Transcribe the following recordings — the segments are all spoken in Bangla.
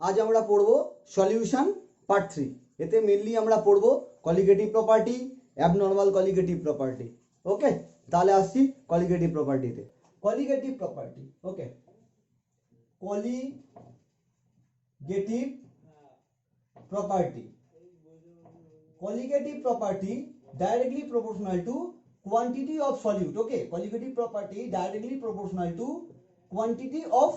आज আমরা পড়ব সলিউশন পার্ট 3। এতে মেইনলি আমরা পড়ব colligative property, abnormal colligative property. Okay, তাহলে আসছি কলিগেটিভ প্রপার্টিতে। Colligative property, okay, colligative property. Colligative property directly proportional to quantity of solute. Okay, colligative property directly proportional to quantity of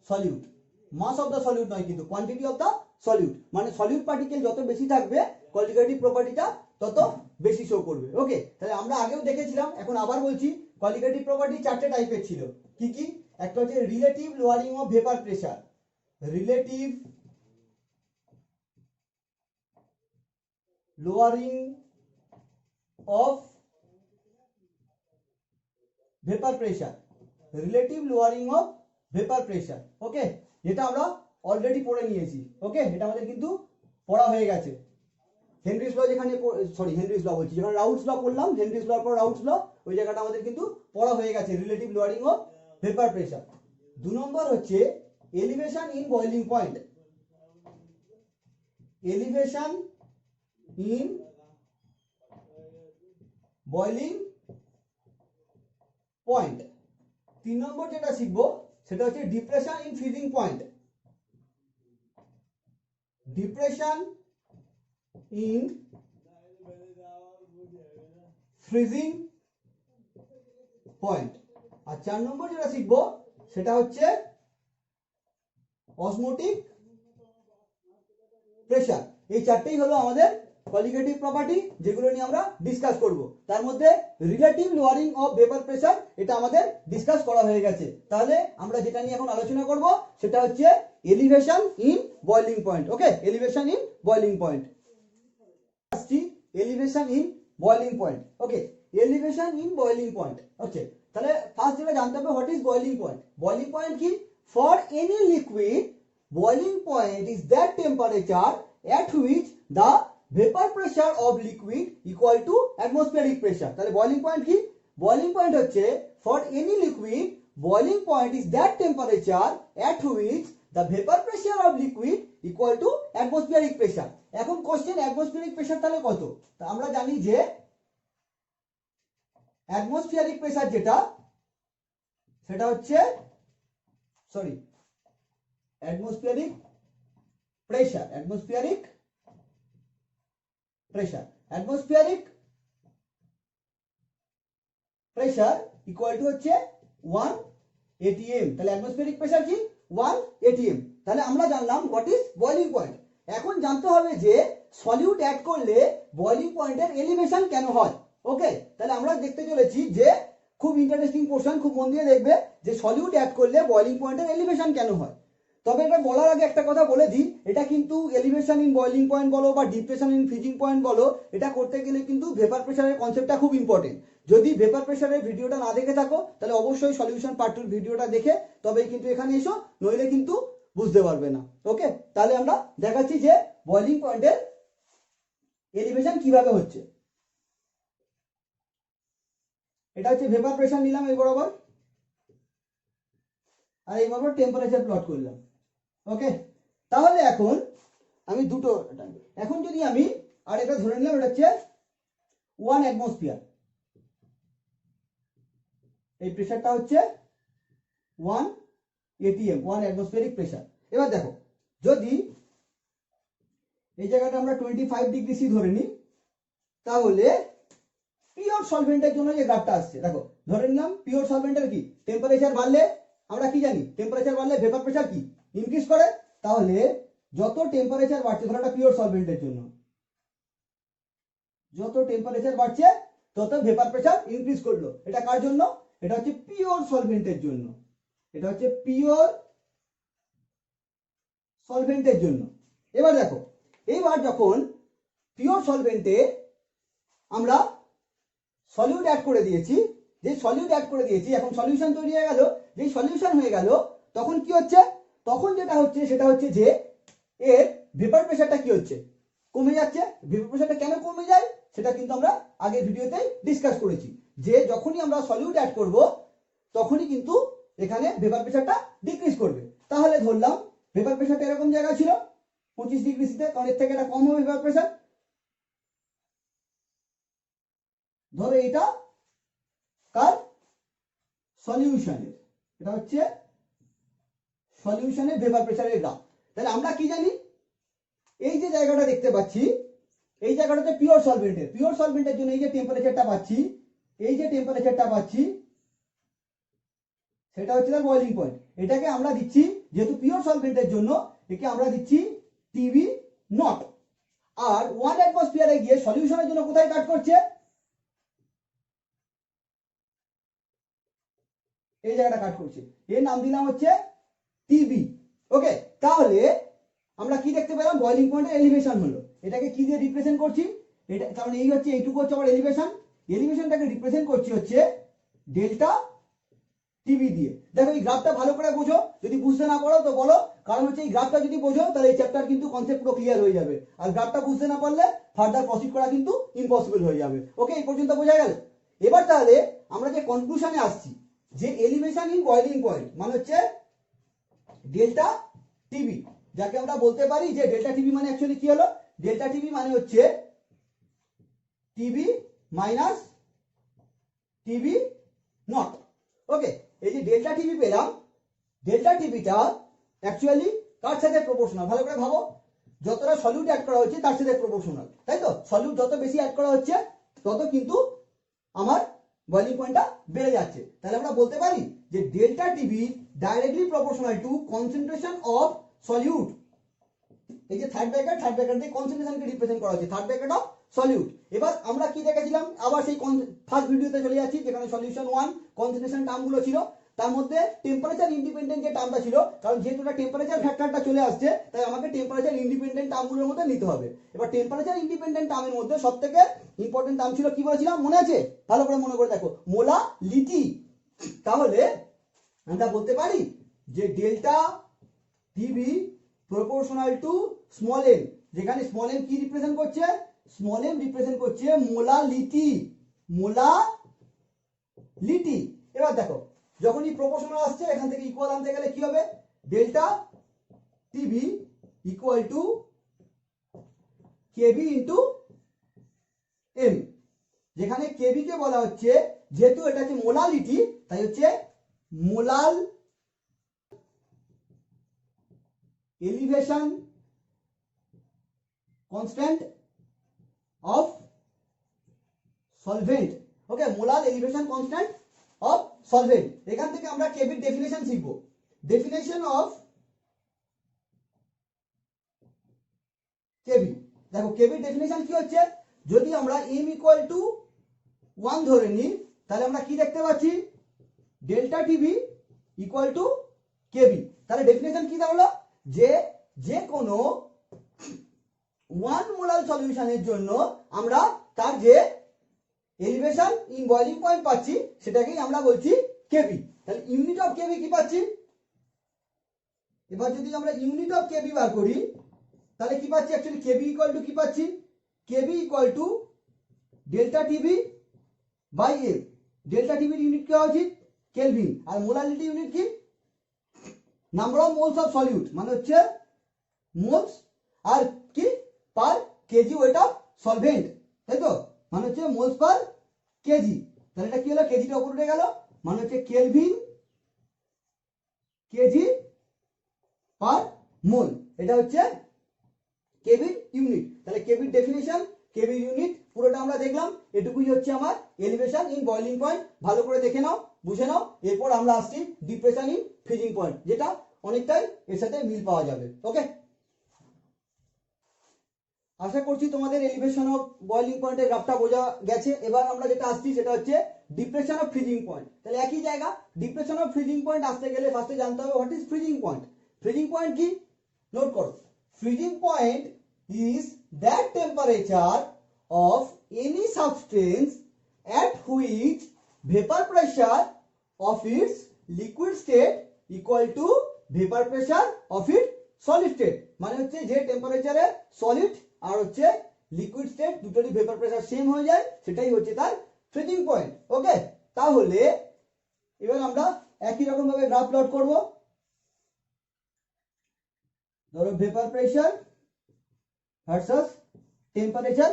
solute. Mass of the solute নয় কিন্তু quantity of the solute, মানে solute particle যত বেশি থাকবে colligative property টা তত বেশি শো করবে। ওকে, তাহলে আমরা আগেও দেখেছিলাম, এখন আবার বলছি colligative property চারটে টাইপের ছিল। কি কি? একটা হচ্ছে relative lowering of vapour pressure, relative lowering of vapor pressure, relative lowering of vapor pressure। ওকে, যেটা আমরা অলরেডি পড়ে নিয়েছি। ওকে, এটা আমাদের কিন্তু পড়া হয়ে গেছে। হেনরিস ল যেখানে হেনরিস ল বলছি, যেখানে রাউলস ল পড়লাম, হেনরিস লর পর রাউলস ল, ওই জায়গাটা আমাদের কিন্তু পড়া হয়ে গেছে, relative lowering of vapour pressure. 2 number হচ্ছে elevation in boiling point, elevation in boiling point। 3 number যেটা শিখবো সেটা হচ্ছে depression in freezing point, depression in freezing point. আর 4 নম্বর যেটা শিখবো সেটা হচ্ছে অসমোটিক প্রেসার। এই চারটেই হলো আমাদের কলিগেটিভ প্রপার্টি, যেগুলো নিয়ে আমরা ডিসকাস করব। তার মধ্যে relative lowering of vapour pressure এটা আমাদের ডিসকাস করা হয়ে গেছে। তাহলে আমরা যেটা নিয়ে এখন আলোচনা করব সেটা হচ্ছে elevation in boiling point. Okay, elevation in boiling point. আসছি elevation in boiling point. Okay, elevation in boiling point. Okay, তাহলে ফার্স্ট যেটা জানতে হবে, what is boiling point. Boiling point কি? For any liquid boiling point is that temperature at which the vapor pressure of liquid equal to atmospheric pressure। তাহলে boiling point কি? boiling point হচ্ছে for any liquid boiling point is that temperature at which the vapor pressure of liquid equal to atmospheric pressure। এখন কোশ্চেন, atmospheric pressure তাহলে কত? তা আমরা জানি যে atmospheric pressure যেটা সেটা হচ্ছে atmospheric pressure, atmospheric pressure, atmospheric pressure equal to হচ্ছে 1 atm। তাহলে atmospheric pressure কি? 1 atm। তাহলে আমরা জানলাম what is boiling point। এখন জানতে হবে যে সলিউট অ্যাড করলে বয়লিং পয়েন্টের এলিভেশন কেন হয়। ওকে, তাহলে আমরা দেখতে চলেছি যে খুব ইন্টারেস্টিং পোর্শন, খুব মন দিয়ে দেখবে যে সলিউট অ্যাড করলে বয়লিং পয়েন্টের এলিভেশন কেন হয়। তবে এটা বলার আগে একটা কথা বলে দিই, এটা কিন্তু এলিভেশন ইন বয়লিং পয়েন্ট বলো বা ডিপ্রেশন ইন ফ্রিজিং পয়েন্ট বলো, এটা করতে গেলে কিন্তু ভেপার প্রেসারের কনসেপ্টটা খুব ইম্পর্টেন্ট। যদি ভেপার প্রেসারের ভিডিওটা না দেখে থাকো তাহলে অবশ্যই সলিউশন পার্ট 2 ভিডিওটা দেখে তবেই কিন্তু এখানে এসো, নইলে কিন্তু বুঝতে পারবে না। ওকে, তাহলে আমরা দেখাচ্ছি যে বয়লিং পয়েন্টের এলিভেশন কিভাবে হচ্ছে। এটা হচ্ছে ভেপার প্রেসার নিলাম এই বরাবর, আর এই বরাবর টেম্পারেচার প্লট করলাম। ওকে, তাহলে এখন আমি দুটো, এখন যদি আমি আর এটা ধরে নিলাম, এটা হচ্ছে 1 অ্যাটমসফিয়ার, এই প্রেসারটা হচ্ছে 1 atm, 1 অ্যাটমসফিয়ারিক প্রেসার। এবার দেখো, যদি এই জায়গাটা আমরা 25 ডিগ্রি সি ধরে নিই, তাহলে পিওর সলভেন্টের জন্য যে গ্রাফটা আসছে, দেখো ধরে নিলাম পিওর সলভেন্টের কি টেম্পারেচার বাড়লে, আমরা কি জানি টেম্পারেচার বাড়লে ভেপার প্রেসার কি ইনক্রিজ করে। তাহলে যত টেম্পারেচার বাড়ছে, ধরো একটা পিওর সলভেন্টের জন্য যত টেম্পারেচার বাড়ছে তত ভেপার প্রেসার ইনক্রিজ করলো। এটা কার জন্য? এটা হচ্ছে পিওর সলভেন্টের জন্য, এটা হচ্ছে পিওর সলভেন্টের জন্য। এবার দেখো, এইবার যখন পিওর সলভেন্টে আমরা সলিউট অ্যাড করে দিয়েছি, যে সলিউট অ্যাড করে দিয়েছি, এখন সলিউশন তৈরি হয়ে গেল। যে সলিউশন হয়ে গেল, তখন কি হচ্ছে? তখন যেটা হচ্ছে সেটা হচ্ছে যে এর ভেপার প্রেসারটা কি হচ্ছে? কমে যাচ্ছে। ভেপার প্রেসারটা কেন কমে যায় সেটা কিন্তু আমরা আগের ভিডিওতে ডিসকাস করেছি, যে যখনই আমরা সলিউট অ্যাড করব তখনই কিন্তু এখানে ভেপার প্রেসারটা ডিক্রিজ করবে। তাহলে ধরলাম ভেপার প্রেসারটা এরকম জায়গা ছিল 25 ডিগ্রি সিতে, কারণ এর থেকে এটা কম হবে ভেপার প্রেসার। ধরো এটা কার সলিউশনের, এটা হচ্ছে সলিউশনের ভেপার প্রেসারের গ্রাফ। তাহলে আমরা কি জানি, এই যে জায়গাটা দেখতে পাচ্ছি এই জায়গাটাতে পিওর সলভেন্টের জন্য এই যে টেম্পারেচারটা পাচ্ছি, এই যে টেম্পারেচারটা পাচ্ছি সেটা হচ্ছে তার বয়লিং পয়েন্ট। এটাকে আমরা দিচ্ছি, যেহেতু পিওর সলভেন্টের জন্য একে আমরা দিচ্ছি টিবি নট। আর 1 অ্যাটমসফিয়ারে গিয়ে সলিউশনের জন্য কোথায় কাট করছে, এই জায়গাটা কাট করছে, এর নাম দিলাম হচ্ছে টিবি। ওকে, তাহলে আমরা কি দেখতে পেলাম, বয়লিং পয়েন্টের এলিভেশন হলো। এটাকে কি দিয়ে রিপ্রেজেন্ট করছি, এটা কারণ এই হচ্ছে এইটুকু হচ্ছে আমার এলিভেশনটাকে রিপ্রেজেন্ট করছি হচ্ছে ডেল্টা টিবি দিয়ে। দেখো এই গ্রাফটা ভালো করে বোঝো, যদি বুঝতে না পারো তো বলো, কারণ হচ্ছে এই গ্রাফটা যদি বোঝো তাহলে এই চ্যাপ্টার কিন্তু কনসেপ্ট পুরো ক্লিয়ার হয়ে যাবে, আর গ্রাফটা বুঝতে না পারলে ফার্দার প্রসিড করা কিন্তু ইম্পসিবল হয়ে যাবে। ওকে, এই পর্যন্ত বোঝা গেল। এবার তাহলে আমরা যে কনক্লুশনে আসছি যে এলিভেশন ইন বয়লিং পয়েন্ট মানে হচ্ছে ডেল্টা টিবি, যাকে আমরা বলতে পারি যে ডেল্টা টিবি মানে অ্যাকচুয়ালি কি হলো, ডেল্টা টিবি মানে হচ্ছে টিবি মাইনাস টিবি নট। ওকে, এই যে ডেল্টা টিবি পেলাম, ডেল্টা টিবিটা অ্যাকচুয়ালি কার সাথে প্রপোর্শনাল, ভালো করে ভাবো, যতটা সলিউট অ্যাড করা হচ্ছে তার সাথে প্রপোর্শনাল, তাই তো? সলিউট যত বেশি অ্যাড করা হচ্ছে তত কিন্তু আমার বয়লিং পয়েন্টটা বেড়ে যাচ্ছে। তাহলে আমরা বলতে পারি যে delta TB directly proportional to concentration of solute. এই যে থার্ড ব্র্যাকেট দিয়ে কনসেন্ট্রেশনকে রিপ্রেজেন্ট করা হচ্ছে, থার্ড ব্র্যাকেট অফ সলিউট। এবার আমরা কি দেখেছিলাম, আবার সেই ফার্স্ট ভিডিওতে চলে যাচ্ছি যেখানে সলিউশন 1 কনসেন্ট্রেশন টার্মগুলো ছিল, তার মধ্যে টেম্পারেচার ইন্ডিপেন্ডেন্ট যে টার্মটা ছিল, কারণ যেহেতু এটা টেম্পারেচার ফ্যাক্টরটা চলে আসছে তাই আমাকে টেম্পারেচার ইন্ডিপেন্ডেন্ট টার্মগুলোর মধ্যে নিতে হবে। এবার টেম্পারেচার ইন্ডিপেন্ডেন্ট টার্মের মধ্যে সবথেকে ইম্পর্টেন্ট টার্ম ছিল, কি বলেছিলাম মনে আছে? ভালো করে মনে করে দেখো, মোলালিটি। তাহলে আমরা বলতে পারি যে delta TB proportional to small m, যেখানে স্মল এম কি রিপ্রেজেন্ট করছে, স্মল এম রিপ্রেজেন্ট করছে মোলালিটি। এবার দেখো যখনই প্রপোর্শনাল আসছে এখান থেকে ইকুয়াল আনতে গেলে কি হবে, delta TB equal to KB into M, যেখানে কেবি কে বলা হচ্ছে, যেহেতু এটা হচ্ছে মোলালিটি তাই হচ্ছে মোলাল elevation constant of solvent. Okay, মোলাল elevation constant of solvent. এখান থেকে আমরা কেবির ডেফিনেশন শিখব। ডেফিনেশন অফ কেবি, দেখো কেবির ডেফিনেশন কি হচ্ছে, যদি আমরা m ইকুয়াল টু 1 ধরে নিই তাহলে আমরা কি দেখতে পাচ্ছি, ডেল্টা টিবি ইকুয়াল টু কেবি। তাহলে ডেফিনেশন কি দাঁড়ালো, যে কোনো 1 মোলাল সলিউশনের জন্য আমরা তার যে এলিভেশন ইন বয়লিং পয়েন্ট পাচ্ছি সেটাকেই আমরা বলছি কেবি। তাহলে ইউনিট অফ কেবি কি পাচ্ছি, এবার যদি আমরা ইউনিট অফ কেবি বার করি তাহলে কি পাচ্ছি, অ্যাকচুয়ালি কেবি ইকুয়াল টু কি পাচ্ছি, KB equal to delta TB by F. Delta টিবির ইউনিট কি হওয়া উচিত, কেলভিন, আর মোলালিটি ইউনিট কি, number of moles of solute, মানে হচ্ছে মোলস আর কি per KG weight of solvent, তাই তো, মানে হচ্ছে মোলস পার কেজি। তাহলে এটা কি হলো, কেজিটা উপরে উঠে গেল, মানে হচ্ছে কেলভিন কেজি পার মোল, এটা হচ্ছে কেবির ইউনিট। তাহলে কেবির ডেফিনেশন, কেবির ইউনিট পুরোটা আমরা দেখলাম। এটুকুই হচ্ছে আমার এলিভেশন ইন বয়লিং পয়েন্ট। ভালো করে দেখে নাও, বুঝে নাও। এরপর আমরা আসছি ডিপ্রেশন ইন ফ্রিজিং পয়েন্ট, যেটা অনেকটাই এর সাথে মিল পাওয়া যাবে। ওকে, আশা করছি তোমাদের এলিভেশন অফ বয়লিং পয়েন্টের গ্রাফটা বোঝা গেছে। এবার আমরা যেটা আসছি সেটা হচ্ছে ডিপ্রেশন অফ ফ্রিজিং পয়েন্ট। তাহলে একই জায়গা, ডিপ্রেশন অফ ফ্রিজিং পয়েন্ট আসতে গেলে ফার্স্টে জানতে হবে what is freezing point. Freezing point কি, নোট করো। Freezing point is that temperature of any substance at which vapor pressure of its liquid state equal to vapor pressure of its solid state, মানে হচ্ছে যে টেম্পারেচারে সলিড আর হচ্ছে লিকুইড স্টেট দুটোরই ভেপার প্রেসার সেম হয়ে যায়, সেটাই হচ্ছে তার ফ্রিজিং পয়েন্ট। ওকে, তাহলে এবার আমরা একই রকম ভাবে গ্রাফ প্লট করব। ধরো vapour pressure versus temperature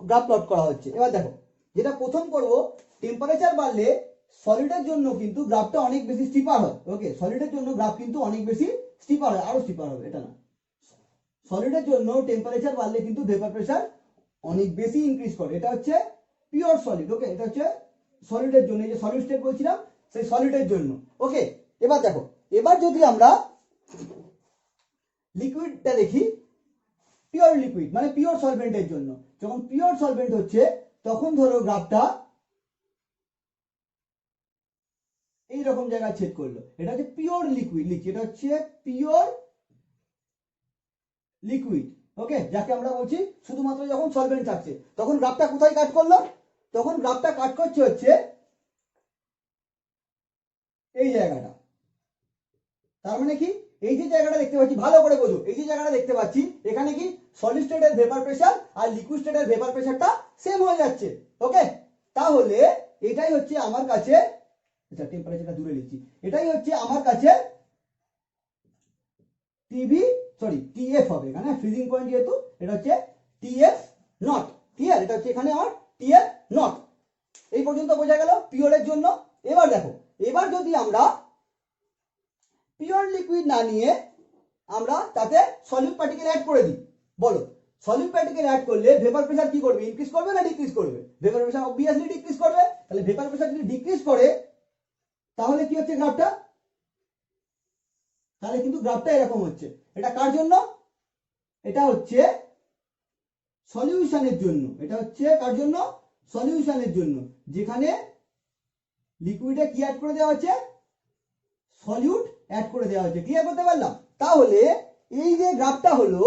graph plot করা হচ্ছে। এবার দেখো যেটা প্রথম করব, টেম্পারেচার বাড়লে সলিডের জন্য কিন্তু গ্রাফটা অনেক বেশি স্টিপার হয়। ওকে, সলিডের জন্য গ্রাফ কিন্তু অনেক বেশি স্টিপার হয়, আরো স্টিপার হবে, এটা না। সলিডের জন্য টেম্পারেচার বাড়লে কিন্তু ভেপার প্রেসার অনেক বেশি ইনক্রিজ করে। এটা হচ্ছে পিওর সলিড। ওকে, এটা হচ্ছে সলিডের জন্য, এই যে সলিড স্টেট বলছিলাম সেই সলিডের জন্য। ওকে, এবার দেখো, এবার যদি আমরা লিকুইডটা দেখি, পিওর লিকুইড মানে পিওর সলভেন্টের জন্য, যখন পিওর সলভেন্ট হচ্ছে তখন ধরো গ্রাফটা এইরকম জায়গায় ছেদ করলো। এটা হচ্ছে পিওর লিকুইড, এটা হচ্ছে পিওর লিকুইড। ওকে, যাকে আমরা বলছি শুধুমাত্র যখন সলভেন্ট থাকছে তখন গ্রাফটা কোথায় কাট করলো, তখন গ্রাফটা কাট করছে হচ্ছে এই জায়গাটা। তার মানে কি, এই যে জায়গাটা দেখতে পাচ্ছি, ভালো করে বোঝো, এই যে জায়গাটা দেখতে পাচ্ছি এখানে কি সলিড স্টেটের ভেপার প্রেসার আর লিকুইড স্টেটের ভেপার প্রেসারটা সেম হয়ে যাচ্ছে। ওকে, তাহলে এটাই হচ্ছে আমার কাছে, আচ্ছা টেম্পারেচারটা দূরে লিখছি, এটাই হচ্ছে আমার কাছে টিএফ হবে এখানে, ফ্রিজিং পয়েন্ট যেহেতু এটা হচ্ছে টিএফ নট। ক্লিয়ার? এটা হচ্ছে এখানে আমার টিএফ নট। এই পর্যন্ত বোঝা গেল পিওরের জন্য। এবার দেখো, এবার যদি আমরা পিওর লিকুইড না নিয়ে আমরা তাতে সলিড পার্টিকেল অ্যাড করে দিই, বলো সলিড পার্টিকেল অ্যাড করলে ভেপার প্রেসার কি করবে, ইনক্রিজ করবে না ডিক্রিজ করবে? ভেপার প্রেসার অবভিয়াসলি ডিক্রিজ করবে। তাহলে ভেপার প্রেসার যদি ডিক্রিজ করে তাহলে কি হচ্ছে গ্রাফটা, তাহলে কিন্তু গ্রাফটা এরকম হচ্ছে। এটা কার জন্য? এটা হচ্ছে সলিউশনের জন্য। এটা হচ্ছে কার জন্য? সলিউশনের জন্য, যেখানে লিকুইডে কি অ্যাড করে দেওয়া হচ্ছে, সলিউট অ্যাড করে দেওয়া হচ্ছে। ক্লিয়ার করতে পারলাম? তাহলে এই যে গ্রাফটা হলো,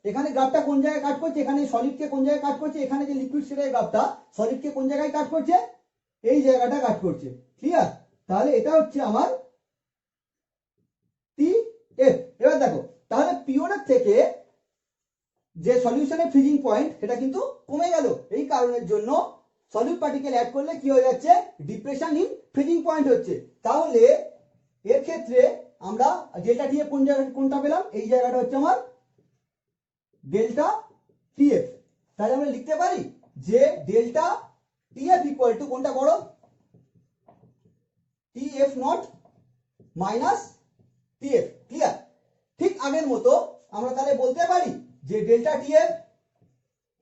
এখানে গ্রাফটা কোন জায়গায় কাট করছে, এখানে সলিডকে কোন জায়গায় কাট করছে, এখানে যে লিকুইড স্টেটের গ্রাফটা সলিডকে কোন জায়গায় কাট করছে, এই জায়গাটা কাট করছে। ক্লিয়ার? তাহলে এটা হচ্ছে আমার টিএফ। এবার দেখো, তাহলে পিওরের থেকে যে সলিউশনের ফ্রিজিং পয়েন্ট সেটা কিন্তু কমে গেল। এই কারণের জন্য সলিড পার্টিকেল অ্যাড করলে কি হয়ে যাচ্ছে, ডিপ্রেশন ইন ফ্রিজিং পয়েন্ট হচ্ছে। তাহলে এর ক্ষেত্রে আমরা ডেল্টা টিএফ কোন জায়গা, কোনটা পেলাম, এই জায়গাটা হচ্ছে আমার ডেল্টা টিএফ। তাহলে আমরা লিখতে পারি যে ডেল্টা টিএফ ইকুয়াল টু কোনটা বড়, TF nought minus TF. Clear? ঠিক আগের মতো আমরা তাহলে বলতে পারি যে delta TF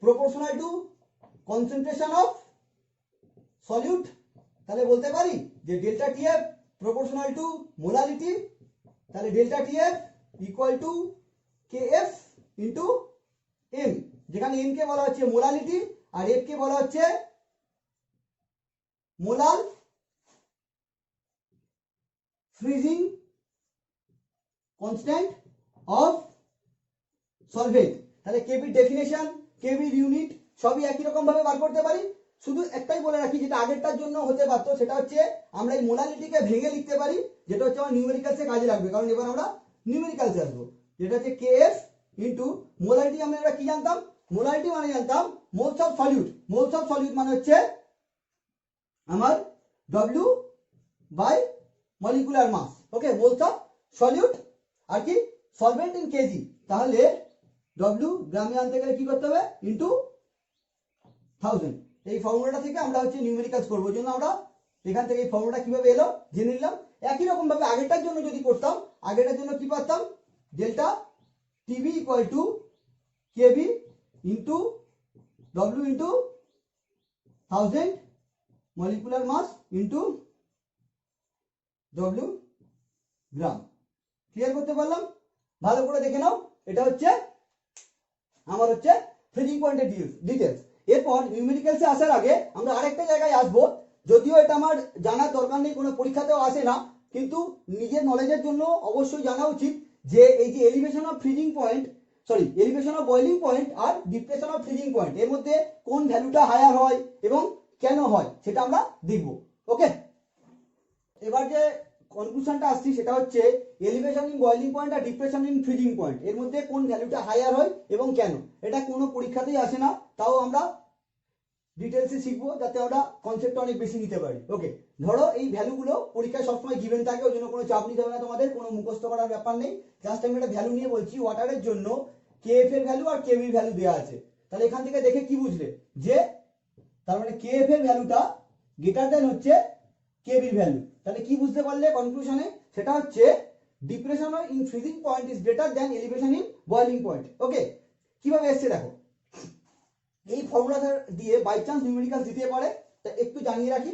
proportional to concentration of solute. তাহলে বলতে পারি যে delta TF proportional to molarity. তাহলে delta TF equal to KF into M, যেখানে এম কে বলা হচ্ছে মোলারিটি আর এফ কে বলা হচ্ছে molar freezing constant of solvent. তাহলে কেবির ডেফিনেশন, কেবির ইউনিট সবই একই রকম ভাবে বার করতে পারি। শুধু একটাই বলে রাখি, যেটা আগেরটার জন্য হতে পারতো, সেটা হচ্ছে আমরা এই মোলারিটিকে ভেঙে লিখতে পারি, যেটা হচ্ছে আমার নিউমেরিক্যালসে কাজে লাগবে। কারণ এবার আমরা নিউমেরিক্যালসে আসবো, যেটা হচ্ছে কেএফ ইন্টু মোলারিটি। আমরা কি জানতাম, মোলারিটি মানে জানতাম moles of solute. Moles of solute মানে হচ্ছে আমার W by molecular mass. Okay, moles of solute আর কি সলভেন্ট ইন কেজি। তাহলে ডব্লিউ গ্রামে আনতে গেলে কি করতে হবে, ইন্টু 1000। এই ফর্মুলাটা থেকে আমরা হচ্ছে নিউমেরিক্যালস করবো। জন্য আমরা এখান থেকে এই ফর্মুলাটা কিভাবে এলো জেনে নিলাম। একই রকম ভাবে আগেরটার জন্য যদি করতাম, আগেরটার জন্য কি পারতাম, delta TB equal to KB into W into 1000 molecular mass into W gram. Clear করতে পারলাম? ভালো করে দেখে নাও, এটা হচ্ছে আমার হচ্ছে ফ্রিজিং পয়েন্টের ডিটেলস। এরপর নিউমেরিক্যালসে আসার আগে আমরা আরেকটা জায়গায় আসবো, যদিও এটা আমার জানার দরকার নেই, কোনো পরীক্ষাতেও আসে না, কিন্তু নিজের নলেজের জন্য অবশ্যই জানা উচিত যে এই যে elevation of freezing point, sorry elevation of boiling point আর ডিপ্রেশন অফ ফ্রিজিং পয়েন্ট, এর মধ্যে কোন ভ্যালুটা হায়ার হয় এবং কেন হয় সেটা আমরা দেখব। ওকে, এবার যে কনক্লুশনটা আসছি সেটা হচ্ছে এলিভেশন ইন বয়লিং পয়েন্ট আর ডিপ্রেশন ইন ফ্রিজিং পয়েন্ট, এর মধ্যে কোন ভ্যালুটা হায়ার হয় এবং কেন। এটা কোনো পরীক্ষাতেই আসে না, তাও আমরা ডিটেলসে শিখবো যাতে আমরা কনসেপ্টটা অনেক বেশি নিতে পারি। ওকে, ধরো এই ভ্যালুগুলো পরীক্ষায় সবসময় গিভেন থাকে, ওই জন্য কোনো চাপ নিতে হবে না, তোমাদের কোনো মুখস্থ করার ব্যাপার নেই। জাস্ট আমি একটা ভ্যালু নিয়ে বলছি, ওয়াটারের জন্য কেএফ এর ভ্যালু আর কেবির ভ্যালু দেওয়া আছে। তাহলে এখান থেকে দেখে কি বুঝলে যে তার মানে কেএফ এর ভ্যালুটা গ্রেটার দেন হচ্ছে কেবির ভ্যালু। তাহলে কি বুঝতে পারলে কনক্লুশনে? সেটা হচ্ছে depression in freezing point is greater than elevation in boiling point. Okay, কিভাবে এসছে দেখো, এই ফর্মুলাটা দিয়ে বাই চান্স নিউমেরিক্যাল দিতে পারে, তা একটু জানিয়ে রাখি।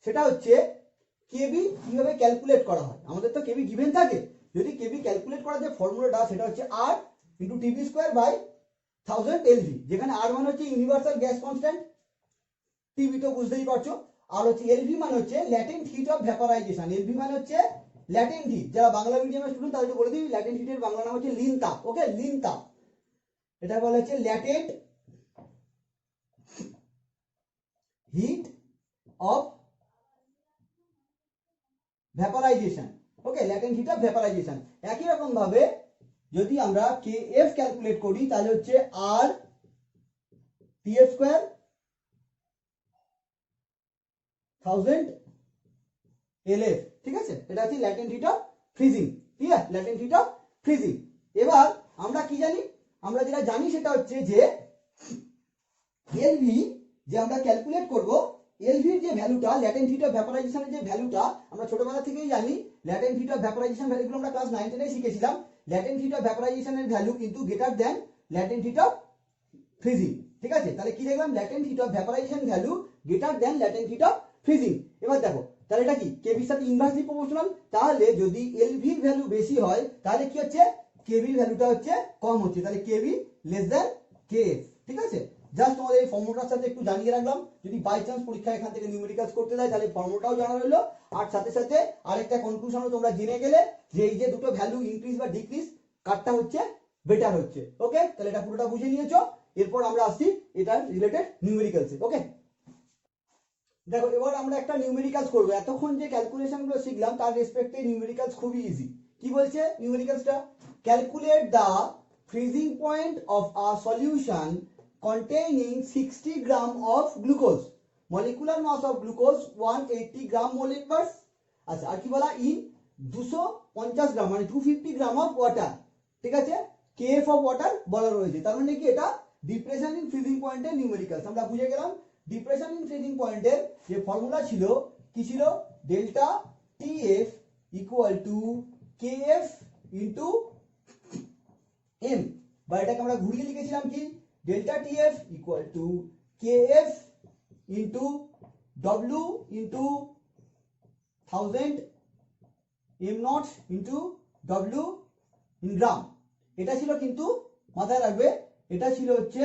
সেটা হচ্ছে কেবি কিভাবে ক্যালকুলেট করা হয়। আমাদের তো কেবি গিভেন থাকে, যদি কেবি ক্যালকুলেট করার যে ফর্মুলাটা সেটা হচ্ছে R into TB square by 1000 LV, যেখানে আর মানে হচ্ছে ইউনিভার্সাল গ্যাস কনস্ট্যান্ট, টিবি তো বুঝতেই পারছো, আর হচ্ছে এলভি মানে হচ্ছে latent heat of vaporisation. LV মানে হচ্ছে ল্যাটেন্ট হিট, যারা বাংলা মিডিয়ামের স্টুডেন্ট তাদেরকে বলে দিই ল্যাটেন্ট হিটের বাংলা নাম হচ্ছে লিন তাপ। ওকে, লিন তাপ, এটা বলা হচ্ছে latent heat of vaporisation. Okay, latent heat of vaporisation. একই রকম ভাবে যদি আমরা কেএফ ক্যালকুলেট করি তাহলে হচ্ছে আর টিএফ স্কয়ার 1000 এলএফ। ঠিক আছে, এটা হচ্ছে ল্যাটেন্ট হিট অফ ফ্রিজিং। ঠিক আছে, ল্যাটেন্ট হিট অফ ফ্রিজিং। এবার আমরা কি জানি? আমরা যেটা জানি সেটা হচ্ছে যে এলভি যে আমরা ক্যালকুলেট করব, এলভির যে ভ্যালুটা ল্যাটেন্ট হিট অফ ভ্যাপারাইজেশনের যে ভ্যালুটা আমরা ছোটবেলা থেকেই জানি। ল্যাটেন্ট হিট অফ ভ্যাপারাইজেশন ভ্যালুগুলো আমরা ক্লাস 9 10 এ শিখেছিলাম। ল্যাটেন্ট হিট অফ ভ্যাপারাইজেশনের ভ্যালু কিন্তু greater than latent heat of freezing. ঠিক আছে, তাহলে কি দেখলাম? Latent heat of vaporisation value greater than latent heat of freezing. এবার দেখো তাহলে এটা কি কেবির সাথে ইনভার্সলি প্রপোর্শনাল। তাহলে যদি এলভির ভ্যালু বেশি হয় তাহলে কি হচ্ছে? কেবির ভ্যালুটা হচ্ছে কম হচ্ছে, তাহলে কেবি লেস দেন কেএফ। ঠিক আছে, জাস্ট তোমাদের এই ফর্মুলাটার সাথে একটু জানিয়ে রাখলাম, যদি বাই চান্স পরীক্ষা এখান থেকে নিউমেরিক্যালস করতে দেয় তাহলে ফর্মুলাটাও জানা রইলো, আর সাথে সাথে আরেকটা কনক্লুশনও তোমরা জেনে গেলে যে এই যে দুটো ভ্যালু ইনক্রিজ বা ডিক্রিজ কারটা হচ্ছে বেটার হচ্ছে। ওকে, তাহলে এটা পুরোটা বুঝে নিয়েছো। এরপর আমরা আসছি এটার রিলেটেড নিউমেরিক্যালসে। ওকে, দেখো এবার আমরা একটা নিউমেরিক্যালস করব। এতক্ষণ যে ক্যালকুলেশনগুলো শিখলাম তার রেসপেক্টে নিউমেরিক্যালস খুবই ইজি। কি বলছে নিউমেরিক্যালসটা? Calculate the freezing point of a solution containing 60 gram of glucose, molecular mass of glucose 180 gram mole inverse. আচ্ছা, আর কি বলা? ইন 250 গ্রাম মানে 250 গ্রাম অফ ওয়াটার। ঠিক আছে, কেএফ অফ ওয়াটার বলা রয়েছে। তার মানে কি এটা ডিপ্রেশন ইন ফ্রিজিং পয়েন্টের নিউমেরিক্যালস। আমরা বুঝে গেলাম ডিপ্রেশন ইন ফ্রিজিং পয়েন্টের যে ফর্মুলা ছিল কি ছিল? Delta TF equal to KF into M, বা এটাকে আমরা ঘুরিয়ে লিখেছিলাম কি? Delta TF equal to KF into W into 1000 M naught into W in gram. এটা ছিল কিন্তু মাথায় রাখবে এটা ছিল হচ্ছে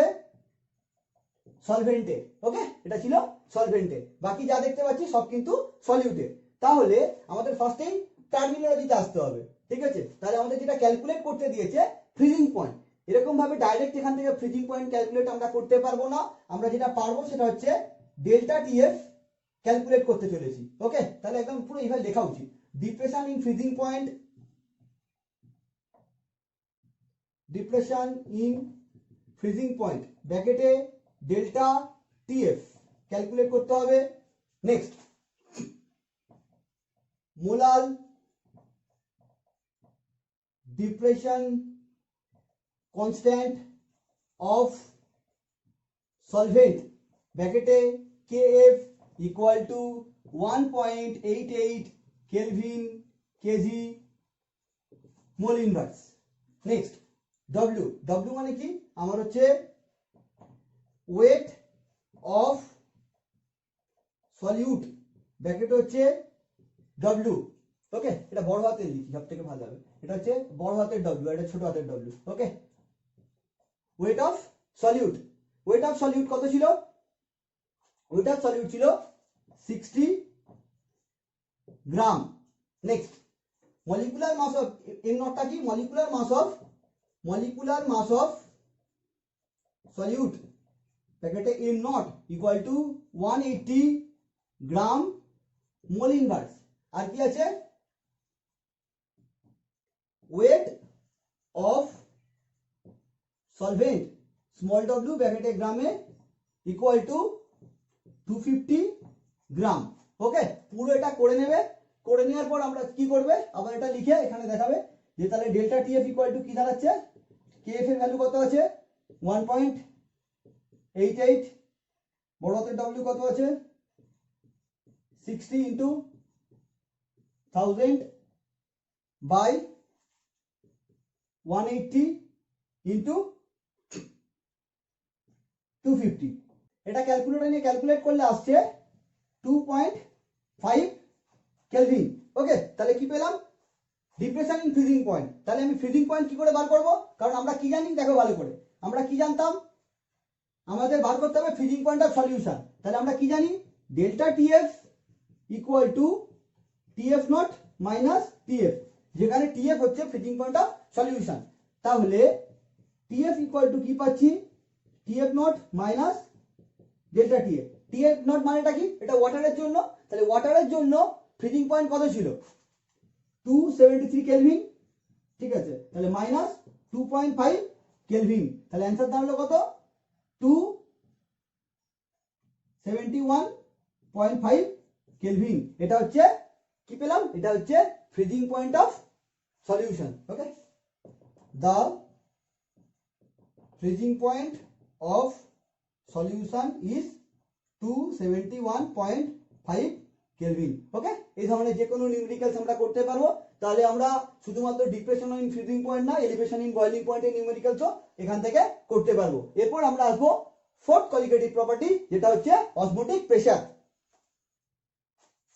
সলভেন্টে। ওকে, এটা ছিল সলভেন্টে, বাকি যা দেখতে পাচ্ছি সব কিন্তু সলিউটে। তাহলে আমাদের ফার্স্টেই টার্মিনোলজিতে আসতে হবে। ঠিক আছে, তাহলে আমাদের যেটা ক্যালকুলেট করতে দিয়েছে ফ্রিজিং পয়েন্ট, এরকম ভাবে ডাইরেক্ট এখান থেকে ফ্রিজিং পয়েন্ট ক্যালকুলেট আমরা করতে পারবো না। আমরা যেটা পারবো সেটা হচ্ছে ডেল্টা টিএফ ক্যালকুলেট করতে চলেছি। ওকে, তাহলে একদম পুরো এইভাবে লেখা উচিত, depression in freezing point, depression in freezing point ব্র্যাকেটে ডেল্টা টিএফ ক্যালকুলেট করতে হবে। Next, molar depression constant of solvent ব্র্যাকেটে KF equal to 1.88 kelvin KG mole inverse. Next, W, W মানে কি? আমার হচ্ছে ওয়েট অফ সলিউট ব্র্যাকেট হচ্ছে ডব্লিউ। ওকে, এটা বড় হাতের লিখি সব থেকে ভালো হবে, এটা হচ্ছে বড় হাতের ডব্লিউ, এটা ছোট হাতের W. Okay, weight of solute, weight of solute কত ছিল? ওয়েট অফ সলিউট ছিল 60 gram. Next, molecular mass of M নটটা কি? মলিকুলার মাস অফ সলিউট ব্র্যাকেটে M naught equal to 180 gram mole inverse. আর কি আছে? Weight of solvent small W ব্র্যাকেটে গ্রামে ইকুয়াল টু 250 গ্রাম। ওকে, পুরো এটা করে নেবে, করে নেওয়ার পর আমরা কি করবে, আবার এটা লিখে এখানে দেখাবে যে তাহলে ডেল্টা টিএফ ইকুয়াল টু কি দাঁড়াচ্ছে, কেএফ এর ভ্যালু কত আছে 1.88, বড় হাতের ডব্লিউ কত আছে 60 ইন্টু 1000 বাই 180 ইন্টু 250। এটা ক্যালকুলেটর নিয়ে ক্যালকুলেট করলে আসছে 2.5 কেলভিন। ওকে, তাহলে কি পেলাম, ডিপ্রেশন ইন ফ্রিজিং পয়েন্ট। তাহলে আমি ফ্রিজিং পয়েন্ট কি করে বার করব, কারণ আমরা কি জানি দেখো ভালো করে, আমরা কি জানতাম, আমাদের বার করতে হবে ফ্রিজিং পয়েন্ট অফ সলিউশন। তাহলে আমরা কি জানি, delta TF equal two TF nought minus TF, যেখানে টিএফ হচ্ছে ফ্রিজিং পয়েন্ট অফ সলিউশন। তাহলে টিএফ ইকুয়াল টু কি পাচ্ছি, TF nought minus delta TF. TF not মানেটা কি, এটা ওয়াটারের জন্য, তাহলে ওয়াটারের জন্য ফ্রিজিং পয়েন্ট কত ছিল 273 কেলভিন। ঠিক আছে, তাহলে মাইনাস 2.5 কেলভিন, তাহলে অ্যান্সার দাঁড়ালো কত 271.5 কেলভিন। এটা হচ্ছে কি পেলাম, এটা হচ্ছে freezing point of solution. Okay, the freezing point of solution is 271.5 kelvin. Okay, এই ধরনের যে কোনো নিউমেরিক্যালস আমরা করতে পারবো। তাহলে আমরা শুধুমাত্র ডিপ্রেশন ইন ফ্রিজিং পয়েন্ট না, এলিভেশন ইন বয়লিং পয়েন্টের নিউমেরিক্যালসও এখান থেকে করতে পারবো। এরপর আমরা আসবো ফোর্থ কলিগেটিভ প্রপার্টি, যেটা হচ্ছে osmotic pressure.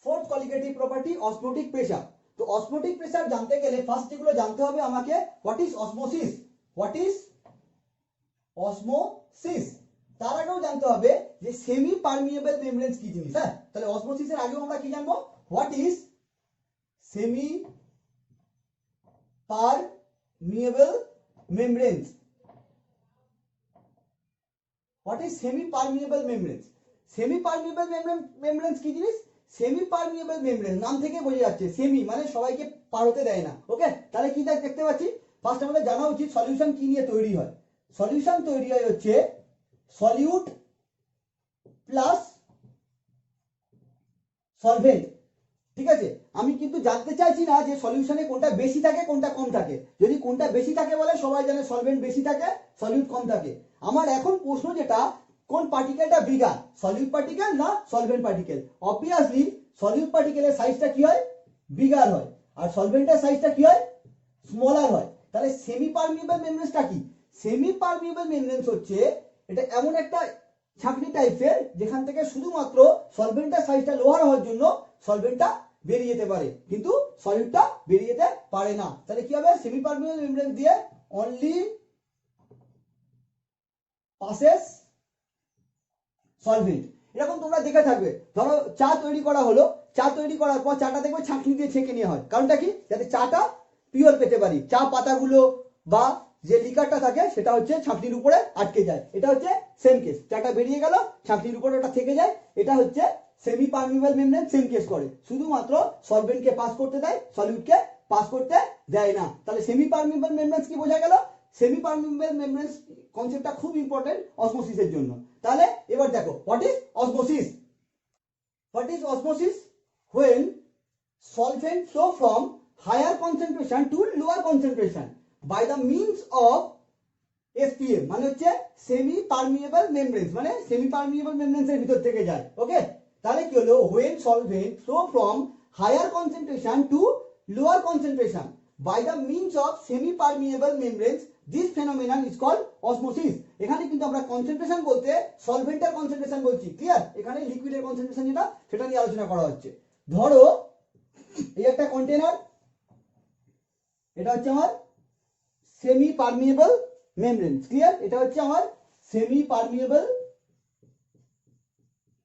Fourth colligative property osmotic pressure. তো অসমোটিক প্রেসার জানতে গেলে ফার্স্ট যেগুলো জানতে হবে আমাকে, what is osmosis, what is osmosis. তার আগেও জানতে হবে যে সেমি পারমিয়েবল মেমব্রেনস কি জিনিস। হ্যাঁ, তাহলে অসমোসিসের আগেও আমরা কি জানবো, what is semi permeable membranes, what is semi permeable membranes. Semi permeable membranes কি জিনিস, সেমি পারমিয়েবল মেমব্রেন নাম থেকে বোঝা যাচ্ছে সেমি মানে সবাইকে পার হতে দেয় না। ওকে, তাহলে কি দেখতে পাচ্ছি, ফার্স্ট আমাদের জানা উচিত সলিউশন কি নিয়ে তৈরি হয়। সলিউশন তৈরি হয় হচ্ছে সলিউট প্লাস সলভেন্ট। ঠিক আছে, আমি কিন্তু জানতে চাইছি না যে সলিউশনে কোনটা বেশি থাকে কোনটা কম থাকে। যদি কোনটা বেশি থাকে বলে সবাই জানে সলভেন্ট বেশি থাকে, সলিউট কম থাকে। আমার এখন প্রশ্ন যেটা, কোন পার্টিকেলটা বিগার, সলিউট পার্টিকেল না সলভেন্ট পার্টিকেল। অবভিয়াসলি সলিউট পার্টিকেলের সাইজটা কি হয়, বিগার হয়, আর সলভেন্টের সাইজটা কি হয়, স্মলার হয়। তাহলে সেমি পারমিয়েবল মেমব্রেনসটা কি, সেমি পারমিয়েবল মেমব্রেনস হচ্ছে এটা এমন একটা ছাঁকনি টাইপের যেখান থেকে শুধুমাত্র সলভেন্টের সাইজটা লোয়ার হওয়ার জন্য সলভেন্টটা বেরিয়ে যেতে পারে, কিন্তু সলিউটটা বেরিয়ে যেতে পারে না। তাহলে কি হবে, সেমি পারমিয়েবল মেমব্রেন দিয়ে অনলি পাসেস সলভেন্ট। এরকম তোমরা দেখে থাকবে, ধরো চা তৈরি করা হলো, চা তৈরি করার পর চাটা দেখবে ছাঁকনি দিয়ে ছেঁকে নেওয়া হয়, কারণটা কি, যাতে চাটা পিওর পেতে পারি। চা পাতাগুলো বা যে লিকারটা থাকে সেটা হচ্ছে ছাঁকনির উপরে আটকে যায়। এটা হচ্ছে সেম কেস, চাটা বেরিয়ে গেল ছাঁকনির উপরে ওটা থেকে যায়, এটা হচ্ছে semi permeable membrane same case করে, শুধুমাত্র সলভেন্টকে পাস করতে দেয়, সলিউটকে পাস করতে দেয় না। তাহলে সেমি পারমিয়েবল মেমব্রেন কি বোঝা গেল, সেমি পারমিয়েবল মেমব্রেন কনসেপ্টটা খুব ইম্পর্টেন্ট অসমোসিসের জন্য। তাহলে এবার দেখো, what is osmosis. What is osmosis, when solvent flow from higher concentration to lower concentration by the means of SPM, মানে হচ্ছে সেমি পারমিয়েবল মেমব্রেনস, মানে সেমি পারমিয়েবল মেমব্রেনস এর ভিতর থেকে যায়। ওকে, তাহলে কি হলো, when solvent flow from higher concentration to lower concentration by the means of semi permeable membranes, this phenomenon is called osmosis। এখানে কিন্তু আমরা কনসেন্ট্রেশন বলতে সলভেন্টের কনসেন্ট্রেশন বলছি, ক্লিয়ার। এখানে লিকুইডের কনসেন্ট্রেশন যেটা সেটা নিয়ে আলোচনা করা হচ্ছে। ধরো এই একটা কন্টেনার, এটা হচ্ছে আমার সেমি পারমিয়েবল মেমব্রেন, ক্লিয়ার। এটা হচ্ছে আমার সেমি পারমিয়েবল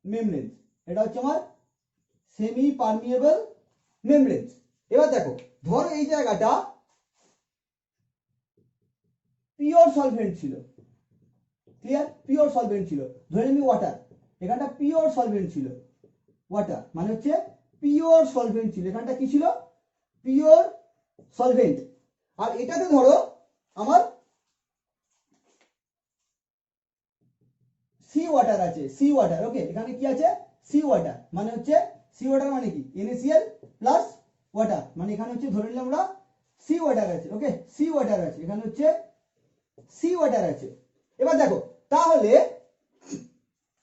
মেমব্রেন, এটা হচ্ছে আমার সেমি পারমিয়েবল মেমব্রেন। এবার দেখো, ধরো এই জায়গাটা পিওর সলভেন্ট ছিল, ক্লিয়ার, পিওর সলভেন্ট ছিল, ধরে নিই ওয়াটার, এখানটা পিওর সলভেন্ট ছিল, ওয়াটার মানে হচ্ছে পিওর সলভেন্ট ছিল, এখানটা কি ছিল, পিওর সলভেন্ট। আর এটাতে ধরো আমার সি ওয়াটার আছে, সি ওয়াটার। ওকে, এখানে কি আছে? সি ওয়াটার মানে হচ্ছে, সি ওয়াটার মানে কি? NaCl প্লাস ওয়াটার, মানে এখানে হচ্ছে ধরে নিলাম আমরা সি ওয়াটার আছে। ওকে, সি ওয়াটার আছে, এখানে হচ্ছে সি ওয়াটার আছে। এবার দেখো, তাহলে